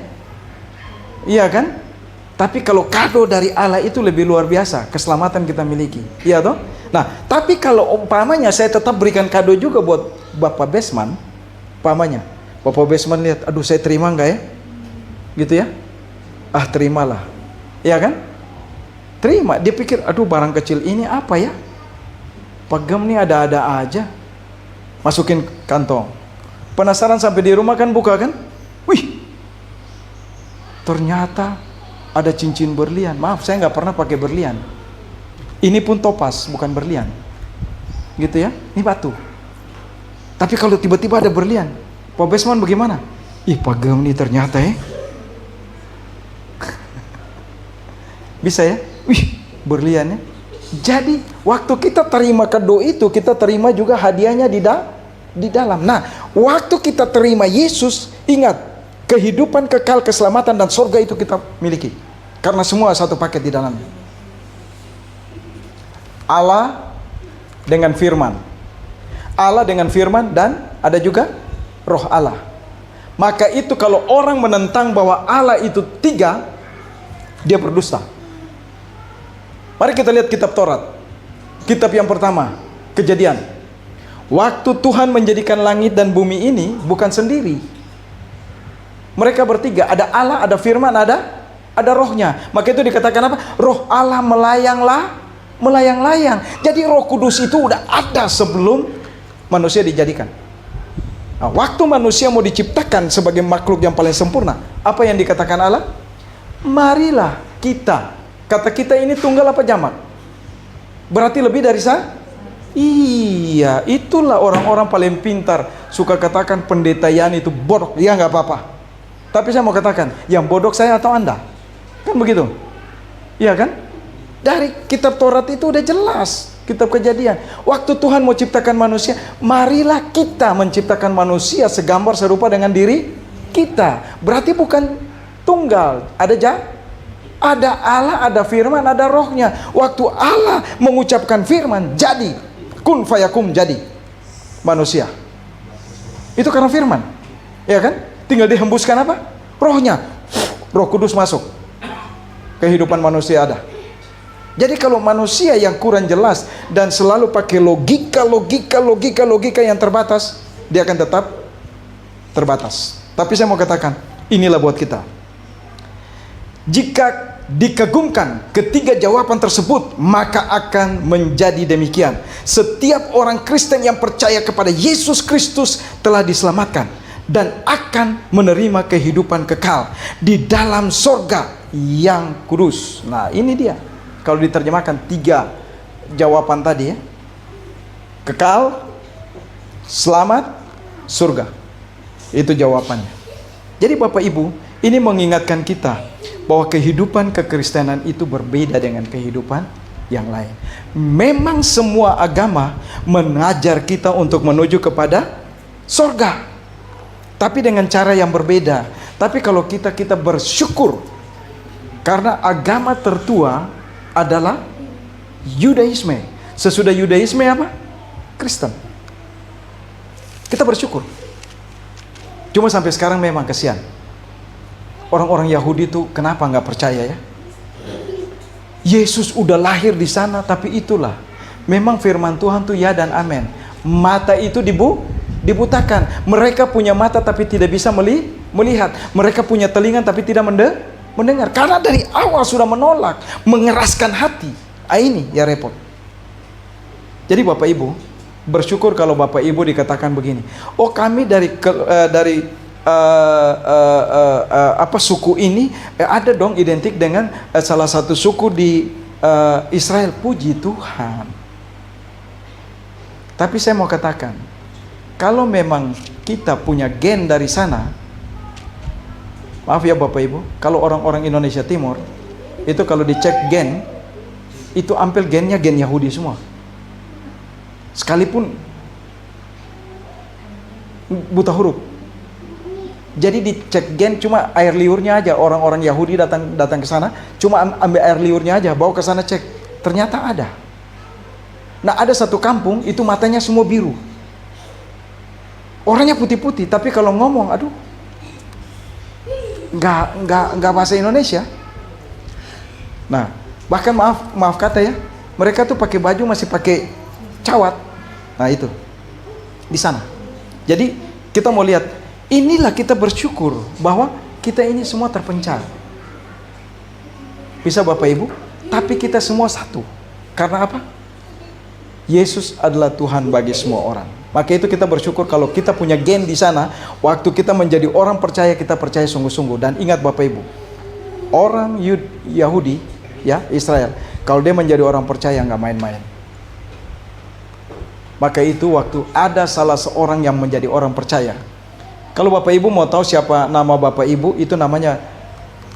iya kan? Tapi kalau kado dari Allah itu lebih luar biasa, keselamatan kita miliki, iya toh? Nah, tapi kalau umpamanya saya tetap berikan kado juga buat Bapak Besman, umpamanya Bapak Besman lihat, aduh saya terima enggak ya? Gitu ya? Ah terimalah, iya kan? Terima, dia pikir, aduh barang kecil ini apa ya? Pagam nih ada-ada aja. Masukin kantong. Penasaran sampai di rumah kan buka kan? Wih, ternyata ada cincin berlian. Maaf, saya nggak pernah pakai berlian. Ini pun topas, bukan berlian. Gitu ya, ini batu. Tapi kalau tiba-tiba ada berlian, Pak Besman bagaimana? Ih, pagam nih ternyata ya. Bisa ya? Wih, berlian ya. Jadi waktu kita terima kado itu, kita terima juga hadiahnya di dalam. Nah, waktu kita terima Yesus, ingat, kehidupan kekal, keselamatan, dan surga itu kita miliki. Karena semua satu paket di dalamnya. Allah dengan firman. Allah dengan firman, dan ada juga roh Allah. Maka itu kalau orang menentang bahwa Allah itu 3, dia berdusta. Mari kita lihat kitab Taurat. Kitab yang pertama, Kejadian. Waktu Tuhan menjadikan langit dan bumi ini bukan sendiri. Mereka bertiga, ada Allah, ada firman, ada rohnya. Maka itu dikatakan apa? Roh Allah melayang-layang. Jadi Roh Kudus itu udah ada sebelum manusia dijadikan. Nah, waktu manusia mau diciptakan sebagai makhluk yang paling sempurna, apa yang dikatakan Allah? Marilah kita. Kata kita ini tunggal apa jamak? Berarti lebih dari Iya, itulah orang-orang paling pintar suka katakan pendeta Yan itu bodoh. Ya nggak apa-apa. Tapi saya mau katakan, yang bodoh saya atau Anda? Kan begitu? Iya kan? Dari kitab Taurat itu udah jelas. Kitab Kejadian. Waktu Tuhan mau ciptakan manusia, marilah kita menciptakan manusia segambar serupa dengan diri kita. Berarti bukan tunggal. Ada Allah, ada firman, ada rohnya. Waktu Allah mengucapkan firman, jadi kun fayakum, jadi manusia. Itu karena firman, ya kan? Tinggal dihembuskan apa? Rohnya. Roh Kudus masuk. Kehidupan manusia ada. Jadi kalau manusia yang kurang jelas dan selalu pakai logika yang terbatas, dia akan tetap terbatas. Tapi saya mau katakan, inilah buat kita. Jika dikagumkan ketiga jawaban tersebut, maka akan menjadi demikian. Setiap orang Kristen yang percaya kepada Yesus Kristus telah diselamatkan dan akan menerima kehidupan kekal di dalam sorga yang kudus. Nah, ini dia. Kalau diterjemahkan 3 jawaban tadi ya. Kekal, selamat, surga. Itu jawabannya. Jadi Bapak Ibu, ini mengingatkan kita bahwa kehidupan kekristenan itu berbeda dengan kehidupan yang lain. Memang semua agama mengajar kita untuk menuju kepada surga, tapi dengan cara yang berbeda. Tapi kalau kita bersyukur, karena agama tertua adalah Yudaisme. Sesudah Yudaisme apa? Kristen. Kita bersyukur. Cuma sampai sekarang memang kesian. Orang-orang Yahudi itu kenapa nggak percaya ya? Yesus udah lahir di sana, tapi itulah. Memang firman Tuhan tuh ya dan amin. Mata itu dibutakan. Mereka punya mata tapi tidak bisa melihat. Mereka punya telinga tapi tidak mendengar. Karena dari awal sudah menolak, mengeraskan hati. Ini ya repot. Jadi Bapak Ibu, bersyukur kalau Bapak Ibu dikatakan begini. Oh, kami dari suku ini ada dong identik dengan salah satu suku di Israel. Puji Tuhan. Tapi saya mau katakan, kalau memang kita punya gen dari sana, maaf ya Bapak Ibu, kalau orang-orang Indonesia Timur itu kalau dicek gen, itu hampir gennya gen Yahudi semua. Sekalipun buta huruf. Jadi dicek gen cuma air liurnya aja. Orang-orang Yahudi datang ke sana, cuma ambil air liurnya aja, bawa ke sana cek. Ternyata ada. Nah, ada satu kampung itu matanya semua biru. Orangnya putih-putih, tapi kalau ngomong, aduh, nggak bahasa Indonesia. Nah, bahkan maaf kata ya, mereka tuh pakai baju masih pakai cawat. Nah, itu di sana. Jadi kita mau lihat. Inilah kita bersyukur bahwa kita ini semua terpencar. Bisa Bapak Ibu? Tapi kita semua satu. Karena apa? Yesus adalah Tuhan bagi semua orang. Maka itu kita bersyukur kalau kita punya gen di sana. Waktu kita menjadi orang percaya, kita percaya sungguh-sungguh. Dan ingat Bapak Ibu, orang Yahudi, ya Israel, kalau dia menjadi orang percaya nggak main-main. Maka itu waktu ada salah seorang yang menjadi orang percaya. Kalau Bapak Ibu mau tahu siapa nama Bapak Ibu, itu namanya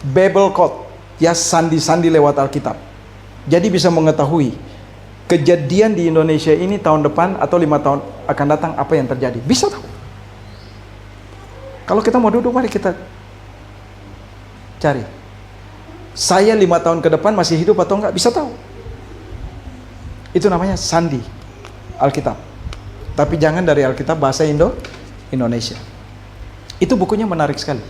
Babel Kot. ya sandi-sandi lewat Alkitab. Jadi bisa mengetahui kejadian di Indonesia ini tahun depan atau 5 tahun akan datang apa yang terjadi. Bisa tahu. Kalau kita mau duduk, mari kita cari. Saya 5 tahun ke depan masih hidup atau enggak, bisa tahu. Itu namanya sandi Alkitab. Tapi jangan dari Alkitab bahasa Indonesia. Itu bukunya menarik sekali.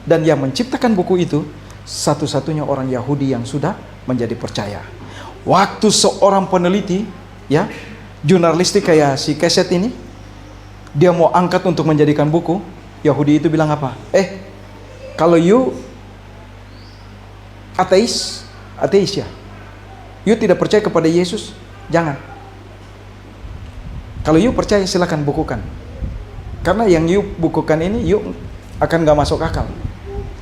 Dan yang menciptakan buku itu satu-satunya orang Yahudi yang sudah menjadi percaya. Waktu seorang peneliti, ya, jurnalistik kayak si Keset ini, dia mau angkat untuk menjadikan buku, Yahudi itu bilang apa? Kalau you ateis ya, you tidak percaya kepada Yesus, jangan. Kalau you percaya silakan bukukan. Karena yang you bukukan ini you akan gak masuk akal.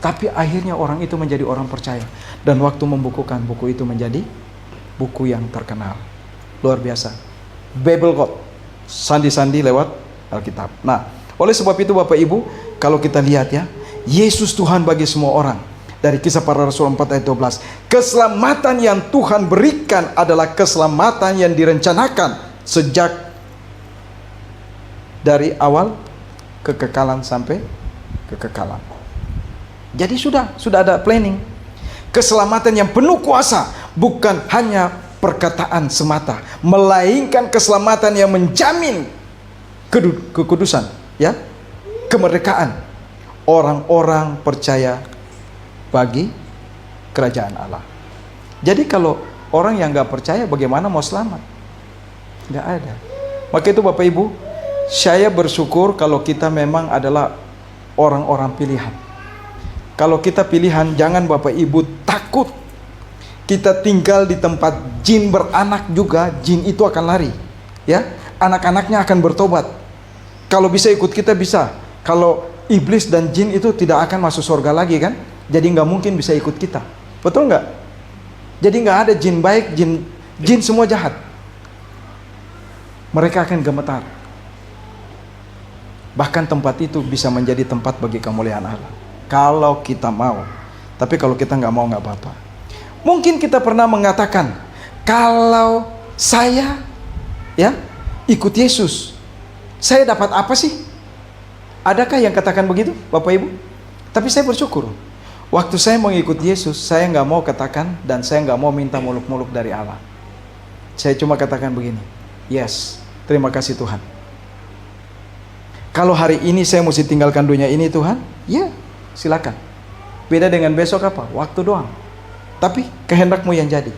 Tapi akhirnya orang itu menjadi orang percaya. Dan waktu membukukan buku itu menjadi buku yang terkenal. Luar biasa. Bible God. Sandi-sandi lewat Alkitab. Nah, oleh sebab itu Bapak Ibu, kalau kita lihat ya, Yesus Tuhan bagi semua orang. Dari Kisah Para Rasul 4 ayat 12. Keselamatan yang Tuhan berikan adalah keselamatan yang direncanakan sejak dari awal kekekalan sampai kekekalan. Jadi sudah ada planning. Keselamatan yang penuh kuasa, bukan hanya perkataan semata, melainkan keselamatan yang menjamin kekudusan, ya, kemerdekaan orang-orang percaya bagi kerajaan Allah. Jadi kalau orang yang gak percaya, bagaimana mau selamat? Gak ada. Maka itu Bapak Ibu, saya bersyukur kalau kita memang adalah orang-orang pilihan. Kalau kita pilihan, jangan Bapak Ibu takut. Kita tinggal di tempat jin beranak juga, jin itu akan lari, ya. Anak-anaknya akan bertobat. Kalau bisa ikut kita, bisa. Kalau iblis dan jin itu tidak akan masuk surga lagi kan, jadi nggak mungkin bisa ikut kita. Betul nggak? Jadi nggak ada jin baik, jin semua jahat. Mereka akan gemetar. Bahkan tempat itu bisa menjadi tempat bagi kemuliaan Allah, kalau kita mau. Tapi kalau kita nggak mau, nggak apa-apa. Mungkin kita pernah mengatakan, kalau saya, ya, ikut Yesus, saya dapat apa sih? Adakah yang katakan begitu, Bapak Ibu? Tapi saya bersyukur, waktu saya mengikut Yesus, saya nggak mau katakan dan saya nggak mau minta muluk-muluk dari Allah. Saya cuma katakan begini, yes, terima kasih Tuhan. Kalau hari ini saya mesti tinggalkan dunia ini Tuhan, ya silakan. Beda dengan besok apa? Waktu doang. Tapi kehendakmu yang jadi.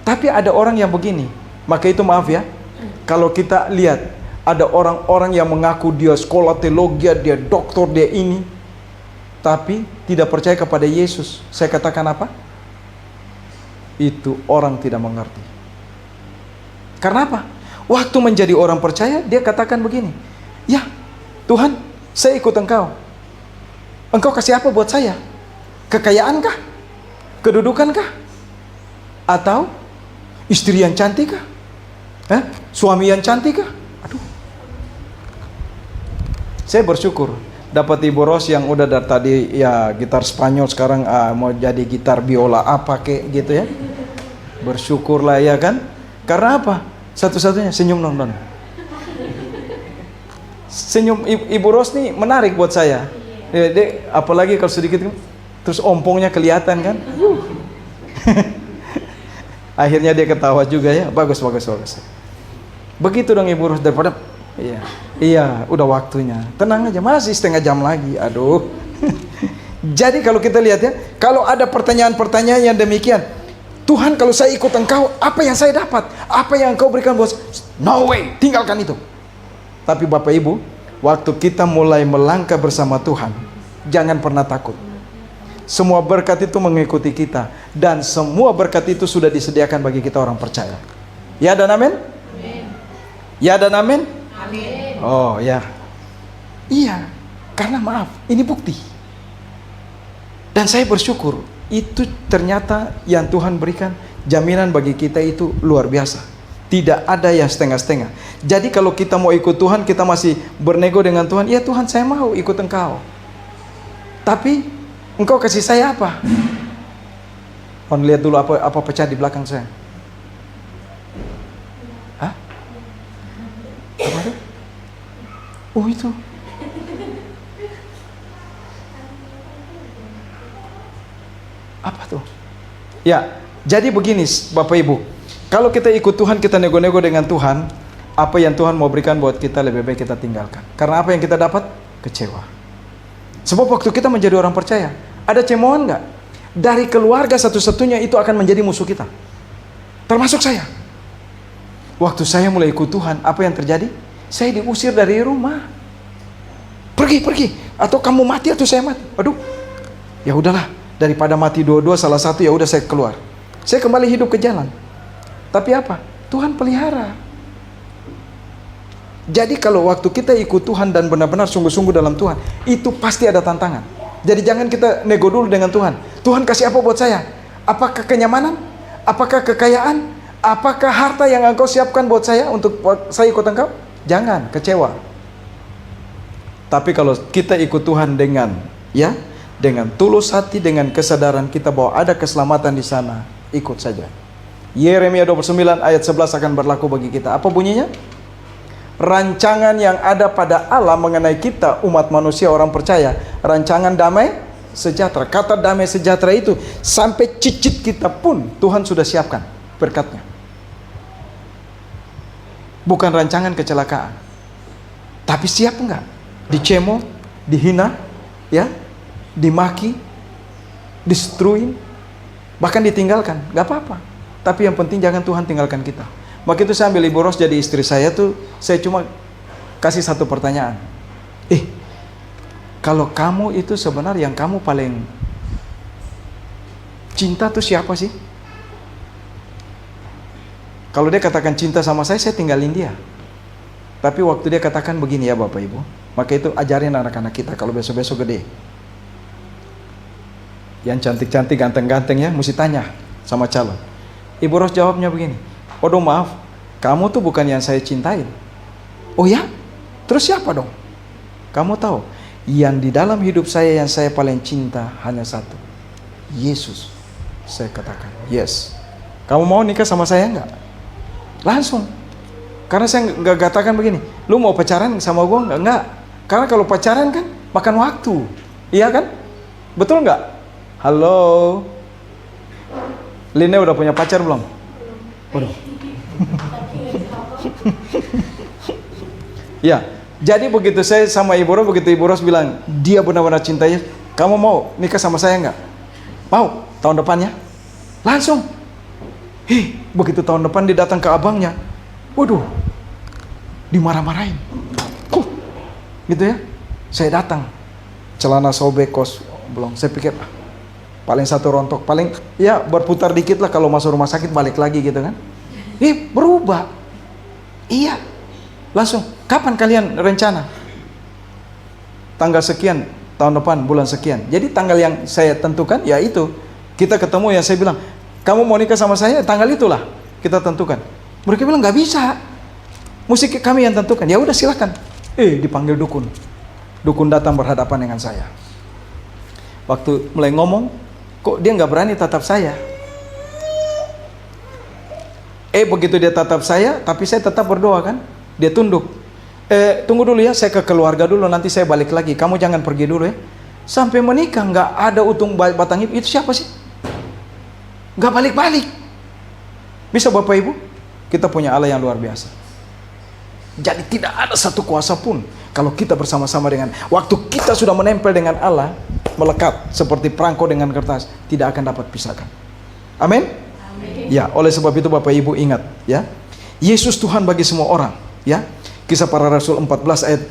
Tapi ada orang yang begini, maka itu maaf ya, kalau kita lihat ada orang-orang yang mengaku dia sekolah teologi, dia doktor, dia ini, tapi tidak percaya kepada Yesus. Saya katakan apa? Itu orang tidak mengerti. Karena apa? Waktu menjadi orang percaya, dia katakan begini, ya Tuhan, saya ikut Engkau. Engkau kasih apa buat saya? Kekayaankah? Kedudukankah? Atau istri yang cantik kah? Suami yang cantik kah? Aduh. Saya bersyukur dapat Ibu Ros yang udah dari tadi ya gitar Spanyol, sekarang mau jadi gitar biola apa kek gitu ya. Bersyukurlah ya kan? Karena apa? Satu-satunya senyum nonton. Senyum Ibu Ros nih menarik buat saya. Dia, apalagi kalau sedikit terus ompongnya kelihatan kan. Akhirnya dia ketawa juga ya. Bagus. Begitu dong Ibu Ros, daripada iya udah waktunya. Tenang aja, masih setengah jam lagi. Aduh. Jadi kalau kita lihat ya, kalau ada pertanyaan-pertanyaan yang demikian, Tuhan, kalau saya ikut Engkau, apa yang saya dapat? Apa yang Engkau berikan buat? No way, tinggalkan itu. Tapi Bapak Ibu, waktu kita mulai melangkah bersama Tuhan, jangan pernah takut. Semua berkat itu mengikuti kita, dan semua berkat itu sudah disediakan bagi kita orang percaya. Ya dan amin? Ya dan amin? Amin. Oh ya. Iya, karena maaf, ini bukti. Dan saya bersyukur, itu ternyata yang Tuhan berikan, jaminan bagi kita itu luar biasa. Tidak ada yang setengah-setengah. Jadi kalau kita mau ikut Tuhan, kita masih bernego dengan Tuhan. Ya Tuhan, saya mau ikut Engkau. Tapi Engkau kasih saya apa? On lihat dulu apa pecah di belakang saya. Hah? Apa itu? Oh itu. Apa tuh? Ya, jadi begini Bapak Ibu. Kalau kita ikut Tuhan, kita nego-nego dengan Tuhan, apa yang Tuhan mau berikan buat kita lebih baik kita tinggalkan. Karena apa yang kita dapat? Kecewa. Sebab waktu kita menjadi orang percaya, ada cemoohan nggak? Dari keluarga satu-satunya itu akan menjadi musuh kita. Termasuk saya. Waktu saya mulai ikut Tuhan, apa yang terjadi? Saya diusir dari rumah. Pergi. Atau kamu mati atau saya mati. Aduh, ya udahlah. Daripada mati dua-dua, salah satu, ya udah saya keluar. Saya kembali hidup ke jalan. Tapi apa? Tuhan pelihara. Jadi kalau waktu kita ikut Tuhan dan benar-benar sungguh-sungguh dalam Tuhan, itu pasti ada tantangan. Jadi jangan kita nego dulu dengan Tuhan. Tuhan kasih apa buat saya? Apakah kenyamanan? Apakah kekayaan? Apakah harta yang Engkau siapkan buat saya untuk saya ikut Engkau? Jangan, kecewa. Tapi kalau kita ikut Tuhan dengan tulus hati, dengan kesadaran kita bahwa ada keselamatan di sana, ikut saja. Yeremia 29 ayat 11 akan berlaku bagi kita. Apa bunyinya? Rancangan yang ada pada Allah mengenai kita umat manusia orang percaya, rancangan damai sejahtera. Kata damai sejahtera itu sampai cicit kita pun Tuhan sudah siapkan berkatnya. Bukan rancangan kecelakaan. Tapi siap enggak? Dicemo, dihina, ya, dimaki, diseteruin, bahkan ditinggalkan, gak apa-apa. Tapi yang penting jangan Tuhan tinggalkan kita. Maka itu saya ambil Ibu Ros jadi istri saya tuh, saya cuma kasih satu pertanyaan. Kalau kamu itu sebenarnya yang kamu paling cinta tuh siapa sih? Kalau dia katakan cinta sama saya tinggalin dia. Tapi waktu dia katakan begini ya Bapak Ibu, maka itu ajarin anak-anak kita kalau besok-besok gede. Yang cantik-cantik, ganteng-ganteng ya, mesti tanya sama calon. Ibu Ros jawabnya begini, "Aduh maaf, kamu tuh bukan yang saya cintain." "Oh ya? Terus siapa dong?" "Kamu tahu, yang di dalam hidup saya yang saya paling cinta hanya satu, Yesus." Saya katakan, "Yes." "Kamu mau nikah sama saya enggak?" Langsung. Karena saya nggak katakan begini, "Lu mau pacaran sama gua enggak?" Enggak. Karena kalau pacaran kan makan waktu. Iya kan? Betul nggak? Halo, Lina udah punya pacar belum? Waduh. Ya, jadi begitu saya sama Ibu Ros, begitu Ibu Ros bilang dia benar-benar cintanya, "Kamu mau nikah sama saya nggak?" "Mau, tahun depannya." Langsung. Begitu tahun depan dia datang ke abangnya, waduh, dimarah-marahin. Gitu ya. Saya datang, celana sobek, kos belum. Saya pikir paling satu rontok, paling ya berputar dikit lah, kalau masuk rumah sakit balik lagi gitu kan. Berubah. Iya. Langsung, "Kapan kalian rencana?" "Tanggal sekian, tahun depan, bulan sekian." Jadi tanggal yang saya tentukan, ya itu. Kita ketemu, ya saya bilang, "Kamu mau nikah sama saya, tanggal itulah kita tentukan." Mereka bilang, "Nggak bisa. Mesti kami yang tentukan." Ya udah silakan. Dipanggil dukun. Dukun datang berhadapan dengan saya. Waktu mulai ngomong, kok dia nggak berani tatap saya. Begitu dia tatap saya, tapi saya tetap berdoa kan. Dia tunduk. Tunggu dulu ya, saya ke keluarga dulu, nanti saya balik lagi. Kamu jangan pergi dulu ya. Sampai menikah nggak ada utung batang itu siapa sih? Nggak balik-balik. Bisa Bapak Ibu? Kita punya Allah yang luar biasa. Jadi tidak ada satu kuasa pun kalau kita bersama-sama dengan, waktu kita sudah menempel dengan Allah, melekat seperti perangko dengan kertas, tidak akan dapat pisahkan. Amin? Ya, oleh sebab itu Bapak Ibu ingat ya, Yesus Tuhan bagi semua orang ya. Kisah Para Rasul 14 ayat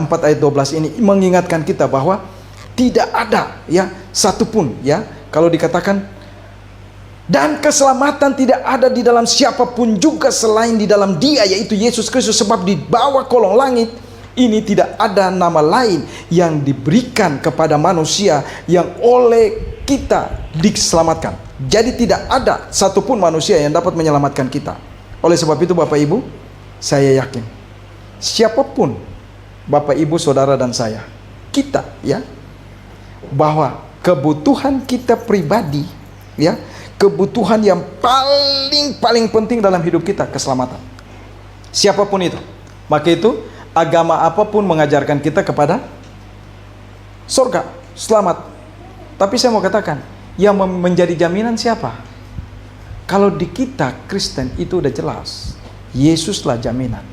4 ayat 12 ini mengingatkan kita bahwa tidak ada ya satupun ya, kalau dikatakan dan keselamatan tidak ada di dalam siapapun juga selain di dalam Dia, yaitu Yesus Kristus. Sebab di bawah kolong langit ini tidak ada nama lain yang diberikan kepada manusia yang oleh kita diselamatkan. Jadi tidak ada satupun manusia yang dapat menyelamatkan kita. Oleh sebab itu Bapak Ibu, saya yakin siapapun Bapak Ibu, saudara dan saya, kita ya, bahwa kebutuhan kita pribadi ya, kebutuhan yang paling penting dalam hidup kita, keselamatan. Siapapun itu. Maka itu agama apapun mengajarkan kita kepada surga, selamat. Tapi saya mau katakan, yang menjadi jaminan siapa? Kalau di kita Kristen itu udah jelas, Yesuslah jaminan,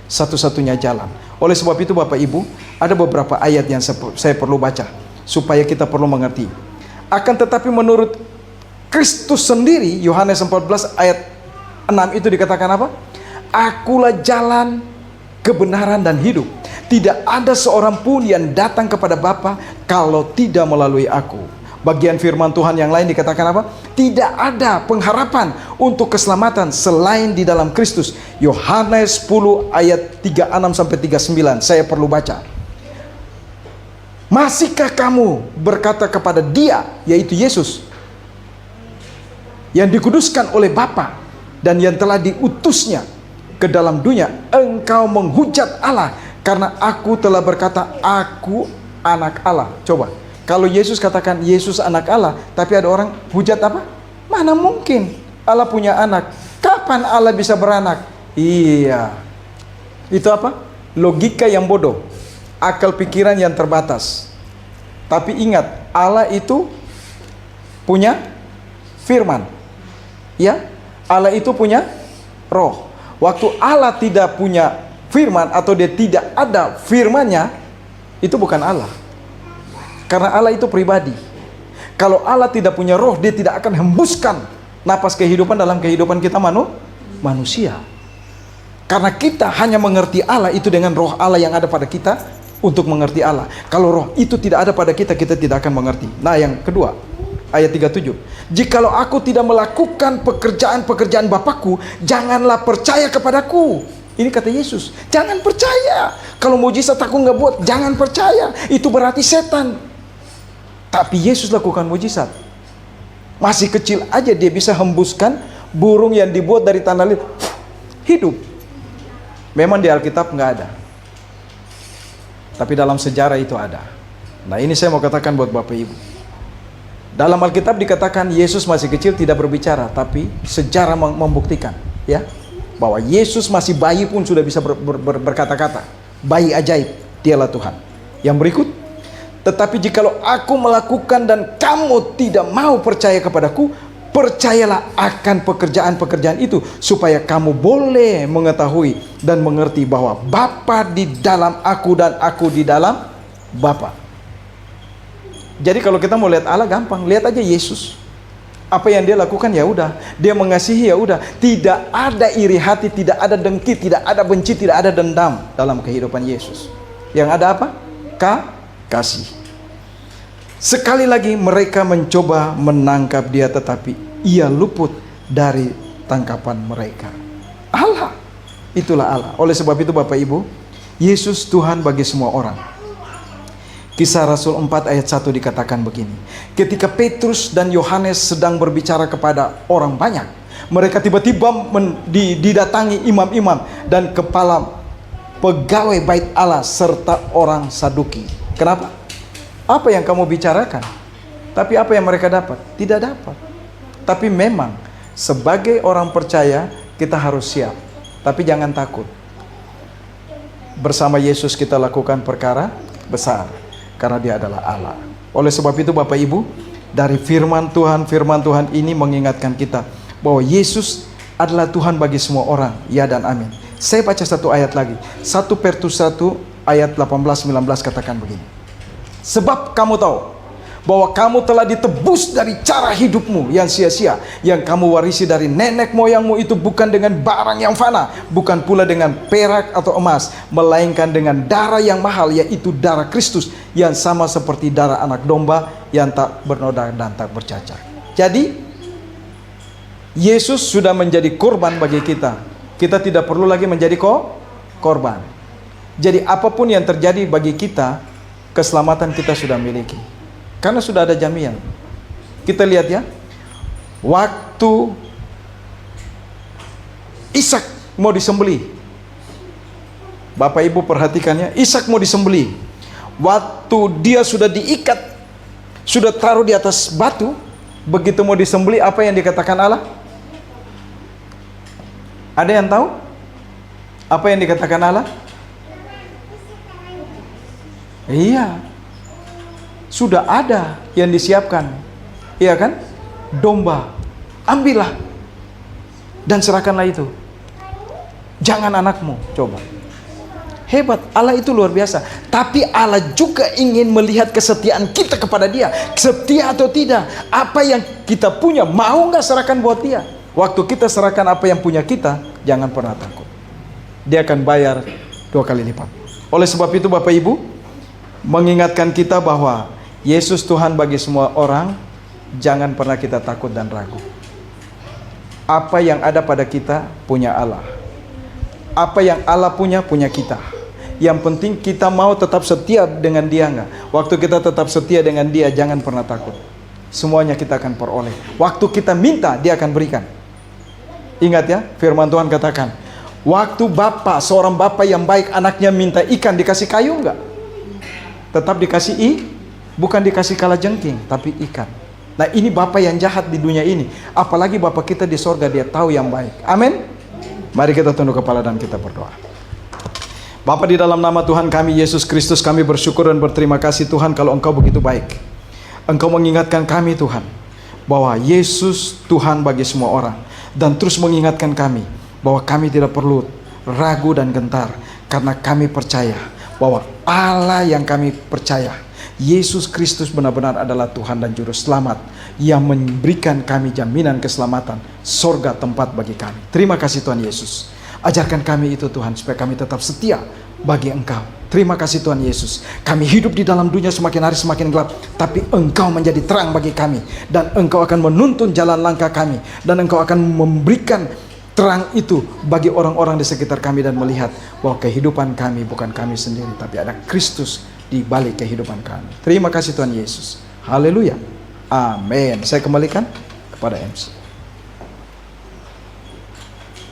satu-satunya jalan. Oleh sebab itu Bapak Ibu, ada beberapa ayat yang saya perlu baca supaya kita perlu mengerti. Akan tetapi menurut Kristus sendiri, Yohanes 14 ayat 6 itu dikatakan apa? Akulah jalan, kebenaran dan hidup. Tidak ada seorang pun yang datang kepada Bapa kalau tidak melalui aku. Bagian firman Tuhan yang lain dikatakan apa? Tidak ada pengharapan untuk keselamatan selain di dalam Kristus. Yohanes 10 ayat 36 sampai 39. Saya perlu baca. Masihkah kamu berkata kepada Dia, yaitu Yesus, yang dikuduskan oleh Bapa dan yang telah diutusnya ke dalam dunia, engkau menghujat Allah karena aku telah berkata aku anak Allah. Coba, kalau Yesus katakan Yesus anak Allah, tapi ada orang hujat apa? Mana mungkin Allah punya anak? Kapan Allah bisa beranak? Iya, itu apa? Logika yang bodoh, akal pikiran yang terbatas. Tapi ingat, Allah itu punya firman, ya, Allah itu punya roh. Waktu Allah tidak punya firman atau dia tidak ada firmannya, itu bukan Allah. Karena Allah itu pribadi. Kalau Allah tidak punya roh, dia tidak akan hembuskan napas kehidupan dalam kehidupan kita manusia. Karena kita hanya mengerti Allah itu dengan roh Allah yang ada pada kita untuk mengerti Allah. Kalau roh itu tidak ada pada kita, kita tidak akan mengerti. Nah, yang kedua, ayat 37. Jikalau aku tidak melakukan pekerjaan-pekerjaan Bapakku, janganlah percaya kepadaku. Ini kata Yesus, jangan percaya. Kalau mujizat aku nggak buat, jangan percaya. Itu berarti setan. Tapi Yesus lakukan mujizat. Masih kecil aja dia bisa hembuskan burung yang dibuat dari tanah liat hidup. Memang di Alkitab nggak ada, tapi dalam sejarah itu ada. Nah, ini saya mau katakan buat Bapak Ibu. Dalam Alkitab dikatakan Yesus masih kecil tidak berbicara, tapi sejarah membuktikan, ya, bahwa Yesus masih bayi pun sudah bisa berkata-kata. Bayi ajaib, dialah Tuhan. Yang berikut, tetapi jikalau aku melakukan dan kamu tidak mau percaya kepadaku, percayalah akan pekerjaan-pekerjaan itu, supaya kamu boleh mengetahui dan mengerti bahwa Bapa di dalam aku dan aku di dalam Bapa. Jadi kalau kita mau lihat Allah gampang, lihat aja Yesus. Apa yang dia lakukan ya udah, dia mengasihi ya udah, tidak ada iri hati, tidak ada dengki, tidak ada benci, tidak ada dendam dalam kehidupan Yesus. Yang ada apa? Kasih. Sekali lagi mereka mencoba menangkap dia, tetapi ia luput dari tangkapan mereka. Allah, itulah Allah. Oleh sebab itu Bapak Ibu, Yesus Tuhan bagi semua orang. Kisah Rasul 4 ayat 1 dikatakan begini. Ketika Petrus dan Yohanes sedang berbicara kepada orang banyak, mereka tiba-tiba didatangi imam-imam dan kepala pegawai bait Allah serta orang Saduki. Kenapa? Apa yang kamu bicarakan? Tapi apa yang mereka dapat? Tidak dapat. Tapi memang sebagai orang percaya kita harus siap. Tapi jangan takut. Bersama Yesus kita lakukan perkara besar, karena dia adalah Allah. Oleh sebab itu Bapak Ibu, dari firman Tuhan ini mengingatkan kita bahwa Yesus adalah Tuhan bagi semua orang. Ya dan amin. Saya baca satu ayat lagi. 1 Petrus 1 ayat 18-19 katakan begini. Sebab kamu tahu bahwa kamu telah ditebus dari cara hidupmu yang sia-sia, yang kamu warisi dari nenek moyangmu itu, bukan dengan barang yang fana, bukan pula dengan perak atau emas, melainkan dengan darah yang mahal, yaitu darah Kristus, yang sama seperti darah anak domba yang tak bernoda dan tak bercacat. Jadi Yesus sudah menjadi korban bagi kita. Kita tidak perlu lagi menjadi korban. Jadi apapun yang terjadi bagi kita, keselamatan kita sudah miliki, karena sudah ada jaminan. Kita lihat ya, waktu Ishak mau disembelih, Bapak Ibu perhatikannya, Ishak mau disembelih. Waktu dia sudah diikat, sudah taruh di atas batu, begitu mau disembelih, apa yang dikatakan Allah? Ada yang tahu? Apa yang dikatakan Allah? Iya, sudah ada yang disiapkan, iya kan? Domba, ambillah dan serahkanlah itu. Jangan anakmu, coba. Hebat, Allah itu luar biasa. Tapi Allah juga ingin melihat kesetiaan kita kepada Dia. Setia atau tidak, apa yang kita punya, mau nggak serahkan buat Dia? Waktu kita serahkan apa yang punya kita, jangan pernah takut. Dia akan bayar 2 kali lipat. Oleh sebab itu Bapak Ibu, mengingatkan kita bahwa Yesus Tuhan bagi semua orang. Jangan pernah kita takut dan ragu. Apa yang ada pada kita, punya Allah. Apa yang Allah punya, punya kita. Yang penting kita mau tetap setia dengan Dia enggak? Waktu kita tetap setia dengan Dia, jangan pernah takut. Semuanya kita akan peroleh. Waktu kita minta, Dia akan berikan. Ingat ya, firman Tuhan katakan, waktu seorang bapak yang baik, anaknya minta ikan, dikasih kayu enggak? Tetap dikasih bukan dikasih kalajengking, tapi ikan. Nah, ini bapak yang jahat di dunia ini. Apalagi bapak kita di sorga, Dia tahu yang baik. Amin. Mari kita tunduk kepala dan kita berdoa. Bapa, di dalam nama Tuhan kami Yesus Kristus, kami bersyukur dan berterima kasih Tuhan kalau Engkau begitu baik. Engkau mengingatkan kami Tuhan, bahwa Yesus Tuhan bagi semua orang. Dan terus mengingatkan kami, bahwa kami tidak perlu ragu dan gentar. Karena kami percaya, bahwa Allah yang kami percaya, Yesus Kristus benar-benar adalah Tuhan dan Juru Selamat, yang memberikan kami jaminan keselamatan, sorga tempat bagi kami. Terima kasih Tuhan Yesus. Ajarkan kami itu Tuhan, supaya kami tetap setia bagi Engkau. Terima kasih Tuhan Yesus. Kami hidup di dalam dunia semakin hari semakin gelap, tapi Engkau menjadi terang bagi kami. Dan Engkau akan menuntun jalan langkah kami. Dan Engkau akan memberikan terang itu bagi orang-orang di sekitar kami, dan melihat bahwa kehidupan kami bukan kami sendiri, tapi ada Kristus di balik kehidupan kami. Terima kasih Tuhan Yesus. Haleluya. Amin. Saya kembalikan kepada MC.